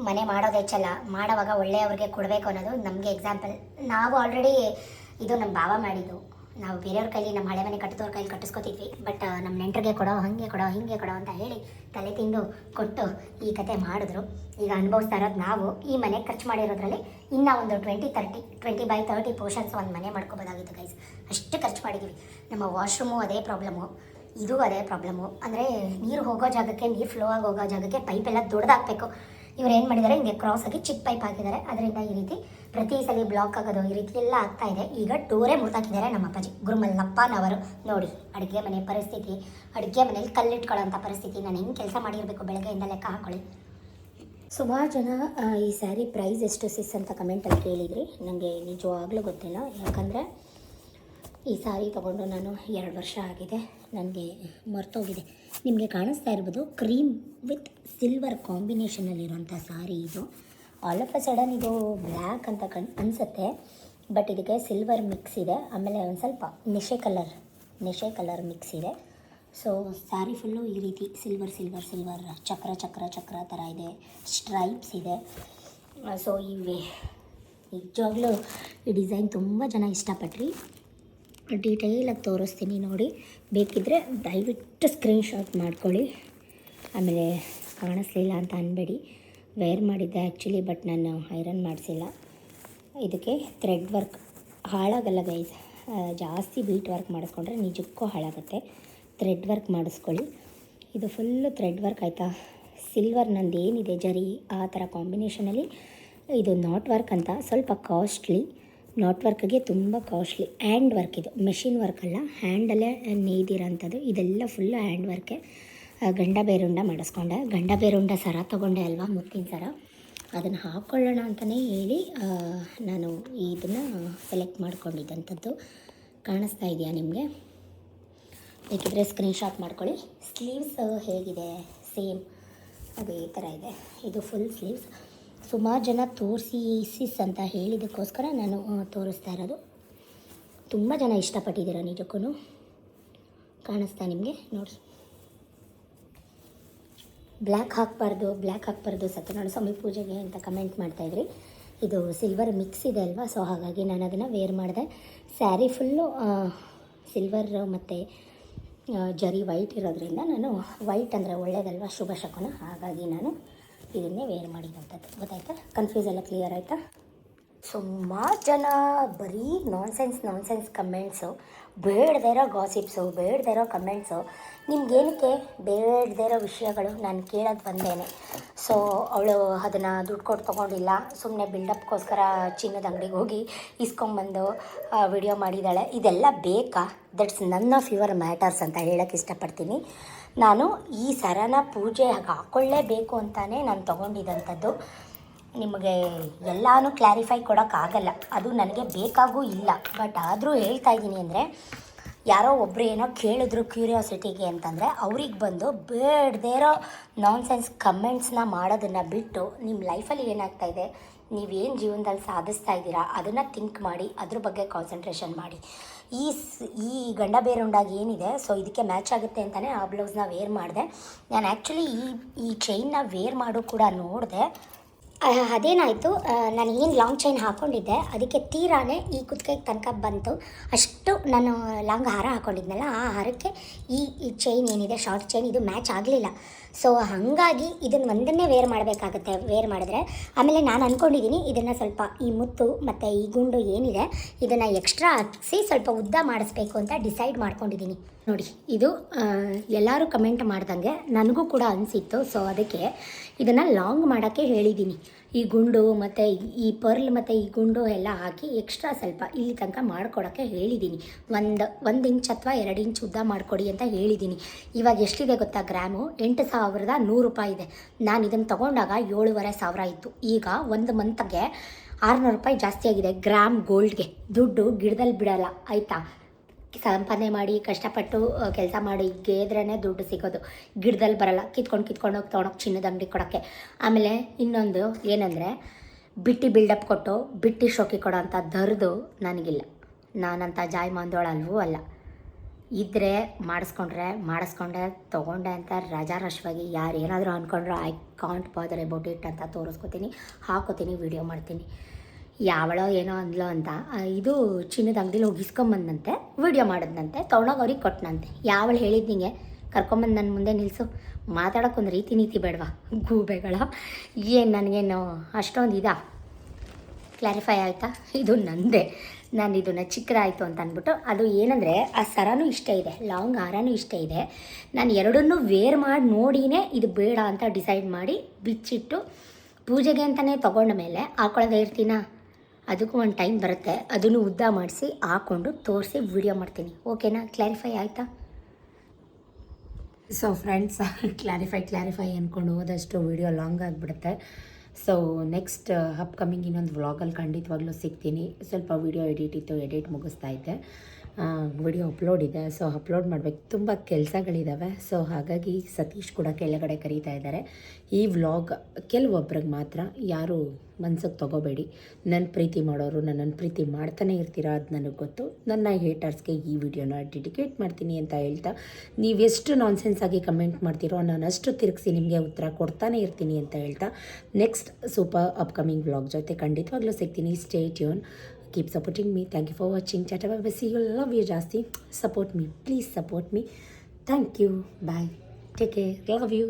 ಮನೆ ಮಾಡೋದು ಹೆಚ್ಚಲ್ಲ, ಮಾಡೋವಾಗ ಒಳ್ಳೆಯವ್ರಿಗೆ ಕೊಡಬೇಕು ಅನ್ನೋದು ನಮಗೆ ಎಕ್ಸಾಂಪಲ್. ನಾವು ಆಲ್ರೆಡಿ ಇದು ನಮ್ಮ ಭಾವ ಮಾಡಿದ್ದು. ನಾವು ಬೇರೆಯವ್ರ ಕೈಲಿ ನಮ್ಮ ಹಳೆ ಮನೆ ಕಟ್ಟಿದವ್ರ ಕೈಲಿ ಕಟ್ಟಿಸ್ಕೊತಿದ್ವಿ. ಬಟ್ ನಮ್ಮ ನೆಂಟರಿಗೆ ಕೊಡೋ, ಹಾಗೆ ಕೊಡೋ, ಹಿಂಗೆ ಕೊಡೋ ಅಂತ ಹೇಳಿ ತಲೆ ತಿಂದು ಕೊಟ್ಟು ಈ ಕತೆ ಮಾಡಿದ್ರು. ಈಗ ಅನುಭವಿಸ್ತಾ ಇರೋದು ನಾವು. ಈ ಮನೆ ಖರ್ಚು ಮಾಡಿರೋದ್ರಲ್ಲಿ ಇನ್ನೂ ಒಂದು 20x30 ಪೋರ್ಷನ್ಸ್ ಒಂದು ಮನೆ ಮಾಡ್ಕೋಬೋದಾಗಿತ್ತು ಗೈಸ್. ಅಷ್ಟು ಖರ್ಚು ಮಾಡಿದ್ದೀವಿ. ನಮ್ಮ ವಾಶ್ರೂಮು ಅದೇ ಪ್ರಾಬ್ಲಮ್ಮು, ಇದು ಅದೇ ಪ್ರಾಬ್ಲಮ್ಮು. ಅಂದರೆ ನೀರು ಹೋಗೋ ಜಾಗಕ್ಕೆ, ನೀರು ಫ್ಲೋ ಆಗಿ ಹೋಗೋ ಜಾಗಕ್ಕೆ ಪೈಪೆಲ್ಲ ದೊಡ್ಡದಾಗಬೇಕು. ಇವ್ರು ಏನು ಮಾಡಿದ್ದಾರೆ, ಹಿಂಗೆ ಕ್ರಾಸ್ ಆಗಿ ಚಿಕ್ಕ ಪೈಪ್ ಹಾಕಿದ್ದಾರೆ. ಅದರಿಂದ ಈ ರೀತಿ ಪ್ರತಿ ಸಲ ಬ್ಲಾಕ್ ಆಗೋದು ಈ ರೀತಿ ಎಲ್ಲ ಆಗ್ತಾ ಇದೆ. ಈಗ ಡೋರೇ ಮುರ್ತಾಕಿದ್ದಾರೆ ನಮ್ಮ ಅಪ್ಪಾಜಿ ಗುರುಮಲ್ಲಪ್ಪನವರು. ನೋಡಿ ಅಡುಗೆ ಮನೆ ಪರಿಸ್ಥಿತಿ, ಅಡುಗೆ ಮನೇಲಿ ಕಲ್ಲಿಟ್ಕೊಳ್ಳೋಂಥ ಪರಿಸ್ಥಿತಿ. ನಾನು ಹೆಂಗೆ ಕೆಲಸ ಮಾಡಿರಬೇಕು ಬೆಳಗ್ಗೆಯಿಂದ ಲೆಕ್ಕ ಹಾಕೊಳ್ಳಿ. ಸುಮಾರು ಜನ ಈ ಸ್ಯಾರಿ ಪ್ರೈಸ್ ಎಷ್ಟು ಸಿಸ್ ಅಂತ ಕಮೆಂಟಲ್ಲಿ ಕೇಳಿದ್ರಿ. ನನಗೆ ನಿಜವಾಗ್ಲೂ ಗೊತ್ತಿಲ್ಲ, ಯಾಕಂದರೆ ಈ ಸ್ಯಾರಿ ತೊಗೊಂಡು ನಾನು 2 ವರ್ಷ ಆಗಿದೆ. ನನಗೆ ಮರ್ತೋಗಿದೆ. ನಿಮಗೆ ಕಾಣಿಸ್ತಾ ಇರ್ಬೋದು, ಕ್ರೀಮ್ ವಿತ್ ಸಿಲ್ವರ್ ಕಾಂಬಿನೇಷನಲ್ಲಿರುವಂಥ ಸ್ಯಾರಿ ಇದು. ಆಲ್ ಆಫ್ ಅ ಸಡನ್ ಇದು ಬ್ಲ್ಯಾಕ್ ಅಂತ ಅನಿಸುತ್ತೆ, ಬಟ್ ಇದಕ್ಕೆ ಸಿಲ್ವರ್ ಮಿಕ್ಸ್ ಇದೆ. ಆಮೇಲೆ ಒಂದು ಸ್ವಲ್ಪ ನೆಶೆ ಕಲರ್ ಮಿಕ್ಸ್ ಇದೆ. ಸೊ ಸ್ಯಾರಿ ಫುಲ್ಲು ಈ ರೀತಿ ಸಿಲ್ವರ್ ಚಕ್ರ ಥರ ಇದೆ, ಸ್ಟ್ರೈಪ್ಸ್ ಇದೆ. ಸೊ ಇವೆ ನಿಜವಾಗ್ಲೂ ಈ ಡಿಸೈನ್ ತುಂಬ ಜನ ಇಷ್ಟಪಟ್ರಿ. ಡೀಟೇಲಾಗಿ ತೋರಿಸ್ತೀನಿ ನೋಡಿ. ಬೇಕಿದ್ದರೆ ದಯವಿಟ್ಟು ಸ್ಕ್ರೀನ್ಶಾಟ್ ಮಾಡ್ಕೊಳ್ಳಿ. ಆಮೇಲೆ ಕಾಣಿಸ್ಲಿಲ್ಲ ಅಂತ ಅನ್ಬೇಡಿ. ವೇರ್ ಮಾಡಿದ್ದೆ ಆ್ಯಕ್ಚುಲಿ, ಬಟ್ ನಾನು ಐರನ್ ಮಾಡಿಸಿಲ್ಲ. ಇದಕ್ಕೆ ಥ್ರೆಡ್ ವರ್ಕ್ ಹಾಳಾಗಲ್ಲ ಗೈಸ್, ಜಾಸ್ತಿ ಬೀಟ್ ವರ್ಕ್ ಮಾಡಿಸ್ಕೊಂಡ್ರೆ ನಿಜಕ್ಕೂ ಹಾಳಾಗುತ್ತೆ. ಥ್ರೆಡ್ ವರ್ಕ್ ಮಾಡಿಸ್ಕೊಳ್ಳಿ. ಇದು ಫುಲ್ಲು ಥ್ರೆಡ್ ವರ್ಕ್ ಆಯಿತಾ. ಸಿಲ್ವರ್ ನಂದು ಏನಿದೆ ಜರಿ ಆ ಥರ ಕಾಂಬಿನೇಷನಲ್ಲಿ. ಇದು ನಾಟ್ ವರ್ಕ್ ಅಂತ, ಸ್ವಲ್ಪ ಕಾಸ್ಟ್ಲಿ. ನಾಟ್ ವರ್ಕ್ಗೆ ತುಂಬ ಕಾಸ್ಟ್ಲಿ. ಹ್ಯಾಂಡ್ ವರ್ಕ್ ಇದು, ಮೆಷಿನ್ ವರ್ಕ್ ಅಲ್ಲ, ಹ್ಯಾಂಡಲ್ಲೇ ನೇಯ್ದಿರೋಂಥದ್ದು. ಇದೆಲ್ಲ ಫುಲ್ಲು ಹ್ಯಾಂಡ್ ವರ್ಕೆ. ಗಂಡ ಬೇರುಂಡ ಮಾಡಿಸ್ಕೊಂಡೆ. ಗಂಡ ಬೇರುಂಡ ಸರ ತೊಗೊಂಡೆ ಅಲ್ವಾ, ಮುತ್ತಿನ ಸರ. ಅದನ್ನು ಹಾಕ್ಕೊಳ್ಳೋಣ ಅಂತಲೇ ಹೇಳಿ ನಾನು ಇದನ್ನು ಸೆಲೆಕ್ಟ್ ಮಾಡ್ಕೊಂಡಿದ್ದಂಥದ್ದು. ಕಾಣಿಸ್ತಾ ಇದೆಯಾ ನಿಮಗೆ? ಬೇಕಿದ್ರೆ ಸ್ಕ್ರೀನ್ಶಾಟ್ ಮಾಡ್ಕೊಳ್ಳಿ. ಸ್ಲೀವ್ಸ್ ಹೇಗಿದೆ, ಸೇಮ್ ಅದೇ ಥರ ಇದೆ. ಇದು ಫುಲ್ ಸ್ಲೀವ್ಸ್. ಸುಮಾರು ಜನ ತೋರಿಸಿಸ್ ಅಂತ ಹೇಳಿದ್ದಕ್ಕೋಸ್ಕರ ನಾನು ತೋರಿಸ್ತಾ ಇರೋದು. ತುಂಬ ಜನ ಇಷ್ಟಪಟ್ಟಿದ್ದೀರ ನಿಜಕ್ಕೂ. ಕಾಣಿಸ್ತಾ ನಿಮಗೆ ನೋಡಿ. ಬ್ಲ್ಯಾಕ್ ಹಾಕಬಾರ್ದು ಸತ್ಯನಾರಾಯಣ ಸ್ವಾಮಿ ಪೂಜೆಗೆ ಅಂತ ಕಮೆಂಟ್ ಮಾಡ್ತಾಯಿದ್ರಿ. ಇದು ಸಿಲ್ವರ್ ಮಿಕ್ಸ್ ಇದೆ ಅಲ್ವಾ, ಸೊ ಹಾಗಾಗಿ ನಾನು ಅದನ್ನು ವೇರ್ ಮಾಡಿದೆ. ಸ್ಯಾರಿ ಫುಲ್ಲು ಸಿಲ್ವರ್ ಮತ್ತು ಜರಿ ವೈಟ್ ಇರೋದ್ರಿಂದ ನಾನು ವೈಟ್ ಅಂದರೆ ಒಳ್ಳೇದಲ್ವ, ಶುಭ ಶಕುನ, ಹಾಗಾಗಿ ನಾನು ಇದನ್ನೇ ವೇರ್ ಮಾಡಿದಂಥದ್ದು. ಗೊತ್ತಾಯ್ತಾ? ಕನ್ಫ್ಯೂಸ್ ಎಲ್ಲ ಕ್ಲಿಯರ್ ಆಯಿತಾ? ಸುಮಾರು ಜನ ಬರೀ ನಾನ್ಸೆನ್ಸ್ ಕಮೆಂಟ್ಸು, ಬೇಡದೇ ಇರೋ ಗಾಸಿಪ್ಸು, ಬೇಡದೇ ಇರೋ ಕಮೆಂಟ್ಸು. ನಿಮ್ಗೇನಕ್ಕೆ ಬೇಡದೇ ಇರೋ ವಿಷಯಗಳು ನಾನು ಕೇಳೋದು ಬಂದೇನೆ. ಸೊ ಅವಳು ಅದನ್ನು ದುಡ್ಡು ಕೊಟ್ಟು ತೊಗೊಂಡಿಲ್ಲ, ಸುಮ್ಮನೆ ಬಿಲ್ಡಪ್ಗೋಸ್ಕರ ಚಿನ್ನದ ಅಂಗಡಿಗೆ ಹೋಗಿ ಇಸ್ಕೊಂಬಂದು ವಿಡಿಯೋ ಮಾಡಿದ್ದಾಳೆ. ಇದೆಲ್ಲ ಬೇಕಾ? That's none of your matters ಅಂತ ಹೇಳೋಕ್ಕೆ ಇಷ್ಟಪಡ್ತೀನಿ. ನಾನು ಈ ಸರನ ಪೂಜೆ ಹಾಕ್ಕೊಳ್ಳೇಬೇಕು ಅಂತಲೇ ನಾನು ತೊಗೊಂಡಿದ್ದಂಥದ್ದು. ನಿಮಗೆ ಎಲ್ಲನೂ ಕ್ಲಾರಿಫೈ ಕೊಡೋಕ್ಕಾಗಲ್ಲ, ಅದು ನನಗೆ ಬೇಕಾಗೂ ಇಲ್ಲ. ಬಟ್ ಆದರೂ ಹೇಳ್ತಾ ಇದ್ದೀನಿ ಅಂದರೆ, ಯಾರೋ ಒಬ್ಬರು ಏನೋ ಕೇಳಿದ್ರು ಕ್ಯೂರಿಯಾಸಿಟಿಗೆ ಅಂತಂದರೆ ಅವ್ರಿಗೆ ಬಂದು ಬೇಡದೇ ಇರೋ ನಾನ್ಸೆನ್ಸ್ ಕಮೆಂಟ್ಸ್ನ ಮಾಡೋದನ್ನು ಬಿಟ್ಟು ನಿಮ್ಮ ಲೈಫಲ್ಲಿ ಏನಾಗ್ತಾಯಿದೆ, ನೀವೇನು ಜೀವನದಲ್ಲಿ ಸಾಧಿಸ್ತಾ ಇದ್ದೀರಾ ಅದನ್ನು ಥಿಂಕ್ ಮಾಡಿ, ಅದ್ರ ಬಗ್ಗೆ ಕಾನ್ಸಂಟ್ರೇಷನ್ ಮಾಡಿ. ಈ ಗಂಡ ಬೇರುಂಡಾಗಿ ಏನಿದೆ, ಸೊ ಇದಕ್ಕೆ ಮ್ಯಾಚ್ ಆಗುತ್ತೆ ಅಂತಲೇ ಆ ಬ್ಲೌಸ್ನ ವೇರ್ ಮಾಡಿದೆ. ನಾನು ಆ್ಯಕ್ಚುಲಿ ಈ ಚೈನ್ನ ವೇರ್ ಮಾಡೋ ಕೂಡ ನೋಡಿದೆ. ಅದೇನಾಯಿತು, ನಾನು ಏನು ಲಾಂಗ್ ಚೈನ್ ಹಾಕ್ಕೊಂಡಿದ್ದೆ ಅದಕ್ಕೆ ತೀರಾನೇ ಈ ಕುತ್ತಿಗೆಗೆ ತನಕ ಬಂತು. ಅಷ್ಟು ನಾನು ಲಾಂಗ್ ಹಾರ ಹಾಕ್ಕೊಂಡಿದ್ನಲ್ಲ, ಆ ಹಾರಕ್ಕೆ ಈ ಚೈನ್ ಏನಿದೆ, ಶಾರ್ಟ್ ಚೈನ್, ಇದು ಮ್ಯಾಚ್ ಆಗಲಿಲ್ಲ. ಸೊ ಹಾಗಾಗಿ ಇದನ್ನು ಒಂದನ್ನೇ ವೇರ್ ಮಾಡಬೇಕಾಗುತ್ತೆ. ವೇರ್ ಮಾಡಿದ್ರೆ ಆಮೇಲೆ ನಾನು ಅಂದ್ಕೊಂಡಿದ್ದೀನಿ ಇದನ್ನು ಸ್ವಲ್ಪ ಈ ಮುತ್ತು ಮತ್ತು ಈ ಗುಂಡು ಏನಿದೆ ಇದನ್ನು ಎಕ್ಸ್ಟ್ರಾ ಹಾಕಿಸಿ ಸ್ವಲ್ಪ ಉದ್ದ ಮಾಡಿಸ್ಬೇಕು ಅಂತ ಡಿಸೈಡ್ ಮಾಡ್ಕೊಂಡಿದ್ದೀನಿ. ನೋಡಿ, ಇದು ಎಲ್ಲರೂ ಕಮೆಂಟ್ ಮಾಡ್ದಂಗೆ ನನಗೂ ಕೂಡ ಅನಿಸಿತ್ತು. ಸೊ ಅದಕ್ಕೆ ಇದನ್ನು ಲಾಂಗ್ ಮಾಡೋಕ್ಕೆ ಹೇಳಿದ್ದೀನಿ. ಈ ಗುಂಡು ಮತ್ತು ಈ ಪರ್ಲ್ ಮತ್ತು ಈ ಗುಂಡು ಎಲ್ಲ ಹಾಕಿ ಎಕ್ಸ್ಟ್ರಾ ಸ್ವಲ್ಪ ಇಲ್ಲಿ ತನಕ ಮಾಡ್ಕೊಡೋಕ್ಕೆ ಹೇಳಿದ್ದೀನಿ. ಒಂದು ಇಂಚ್ ಅಥವಾ 2 ಇಂಚ್ ಉದ್ದ ಮಾಡಿಕೊಡಿ ಅಂತ ಹೇಳಿದ್ದೀನಿ. ಇವಾಗ ಎಷ್ಟಿದೆ ಗೊತ್ತಾ ಗ್ರಾಮು? 8,100 ರೂಪಾಯಿ ಇದೆ. ನಾನು ಇದನ್ನು ತೊಗೊಂಡಾಗ 7,500 ಇತ್ತು. ಈಗ 1 ಮಂತ್ಗೆ 600 ರೂಪಾಯಿ ಜಾಸ್ತಿ ಆಗಿದೆ. ಗ್ರಾಮ್ ಗೋಲ್ಡ್ಗೆ ದುಡ್ಡು ಗಿಡದಲ್ಲಿ ಬಿಡೋಲ್ಲ ಆಯಿತಾ. ಸಂಪಾದನೆ ಮಾಡಿ ಕಷ್ಟಪಟ್ಟು ಕೆಲಸ ಮಾಡಿ ಗೆದ್ರೇ ದುಡ್ಡು ಸಿಗೋದು, ಗಿಡದಲ್ಲಿ ಬರೋಲ್ಲ. ಕಿತ್ಕೊಂಡು ಹೋಗಿ ತೊಗೊಂಡೋಗಿ ಚಿನ್ನದ ಅಂಗಡಿ ಕೊಡೋಕ್ಕೆ. ಆಮೇಲೆ ಇನ್ನೊಂದು ಏನಂದರೆ, ಬಿಲ್ಡಪ್ ಕೊಟ್ಟು ಶೋಕಿ ಕೊಡೋ ಅಂಥ ದರ್ದು ನನಗಿಲ್ಲ. ನಾನಂಥ ಜಾಯಮಾನ್ದೋಳಲ್ವೂ ಅಲ್ಲ. ಇದ್ದರೆ ಮಾಡಿಸ್ಕೊಂಡೆ ತೊಗೊಂಡೆ ಅಂತ ರಾಜಾರಾಷ್ಟ್ರವಾಗಿ ಯಾರು ಏನಾದರೂ ಅಂದ್ಕೊಂಡ್ರೆ I can't bother about it ಅಂತ ತೋರಿಸ್ಕೊತೀನಿ, ಹಾಕೋತೀನಿ, ವಿಡಿಯೋ ಮಾಡ್ತೀನಿ. ಯಾವಳೋ ಏನೋ ಅಂದ್ಲೋ ಅಂತ ಇದು ಚಿನ್ನದ ಅಂಗಡಿಲಿ ಹೋಗಿ ಇಸ್ಕೊಂಬಂದಂತೆ, ವಿಡಿಯೋ ಮಾಡಿದ್ನಂತೆ, ತೊಗೊಂಡೋಗಿ ಅವ್ರಿಗೆ ಕೊಟ್ಟನಂತೆ. ಯಾವಳು ಹೇಳಿದ್ನಿಗೆ ಕರ್ಕೊಂಬಂದು ನನ್ನ ಮುಂದೆ ನಿಲ್ಲಿಸು, ಮಾತಾಡೋಕ್ಕೊಂದು ನೀತಿ ಬೇಡವಾ? ಗೂಬೆಗಳ ಏನು ನನಗೇನು ಅಷ್ಟೊಂದು ಇದಾ? ಕ್ಲಾರಿಫೈ ಆಯಿತಾ? ಇದು ನಂದೇ. ನಾನು ಇದನ್ನು ಚಿಕ್ಕದಾಯಿತು ಅಂತ ಅಂದ್ಬಿಟ್ಟು, ಅದು ಏನಂದರೆ ಆ ಸರನೂ ಇಷ್ಟ ಇದೆ, ಲಾಂಗ್ ಹಾರನೂ ಇಷ್ಟ ಇದೆ. ನಾನು ಎರಡನ್ನೂ ವೇರ್ ಮಾಡಿ ನೋಡಿನೇ ಇದು ಬೇಡ ಅಂತ ಡಿಸೈಡ್ ಮಾಡಿ ಬಿಚ್ಚಿಟ್ಟು ಪೂಜೆಗೆ ಅಂತಲೇ ತೊಗೊಂಡ ಮೇಲೆ ಹಾಕೊಳ್ಳೋದೇ ಇರ್ತೀನಾ? ಅದಕ್ಕೂ ಒಂದು ಟೈಮ್ ಬರುತ್ತೆ. ಅದನ್ನು ಉದ್ದ ಮಾಡಿಸಿ ಹಾಕ್ಕೊಂಡು ತೋರಿಸಿ ವಿಡಿಯೋ ಮಾಡ್ತೀನಿ. ಓಕೆನಾ? ಕ್ಲಾರಿಫೈ ಆಯಿತಾ? ಸೊ ಫ್ರೆಂಡ್ಸ್, ಕ್ಲಾರಿಫೈ ಅಂದ್ಕೊಂಡು ಹೋದಷ್ಟು ವಿಡಿಯೋ ಲಾಂಗ್ ಆಗಿಬಿಡುತ್ತೆ. ಸೊ ನೆಕ್ಸ್ಟ್ ಅಪ್ಕಮಿಂಗ್ ಇನ್ನೊಂದು ವ್ಲಾಗಲ್ಲಿ ಖಂಡಿತವಾಗ್ಲೂ ಸಿಗ್ತೀನಿ. ಸ್ವಲ್ಪ ವಿಡಿಯೋ ಎಡಿಟ್ ಮುಗಿಸ್ತಾ ಇದ್ದೆ. ವಿಡಿಯೋ ಅಪ್ಲೋಡ್ ಇದೆ, ಸೊ ಅಪ್ಲೋಡ್ ಮಾಡಬೇಕು. ತುಂಬ ಕೆಲಸಗಳಿದ್ದಾವೆ. ಸೊ ಹಾಗಾಗಿ ಸತೀಶ್ ಕೂಡ ಕೆಳಗಡೆ ಕರೀತಾ ಇದ್ದಾರೆ. ಈ ವ್ಲಾಗ್ ಕೆಲವೊಬ್ರಿಗೆ ಮಾತ್ರ, ಯಾರು ಮನ್ಸಿಗೆ ತೊಗೋಬೇಡಿ. ನನ್ನ ಪ್ರೀತಿ ಮಾಡೋರು ನನ್ನನ್ನು ಪ್ರೀತಿ ಮಾಡ್ತಾನೆ ಇರ್ತೀರಾ, ಅದು ನನಗೆ ಗೊತ್ತು. ನನ್ನ ಹೇಟರ್ಸ್ಗೆ ಈ ವಿಡಿಯೋನ ಡೆಡಿಕೇಟ್ ಮಾಡ್ತೀನಿ ಅಂತ ಹೇಳ್ತಾ, ನೀವೆಷ್ಟು ನಾನ್ಸೆನ್ಸ್ ಆಗಿ ಕಮೆಂಟ್ ಮಾಡ್ತೀರೋ ನಾನು ಅಷ್ಟು ತಿರುಗಿಸಿ ನಿಮಗೆ ಉತ್ತರ ಕೊಡ್ತಾನೆ ಇರ್ತೀನಿ ಅಂತ ಹೇಳ್ತಾ, ನೆಕ್ಸ್ಟ್ ಸೂಪರ್ ಅಪ್ಕಮಿಂಗ್ ವ್ಲಾಗ್ ಜೊತೆ ಖಂಡಿತವಾಗ್ಲೂ ಸಿಗ್ತೀನಿ. Stay tune. Keep supporting me. Thank you for watching. Tata bye bye. See you. Love you ಜಾಸ್ತಿ. Support me. Please support me. Thank you. Bye. Take care. Love you.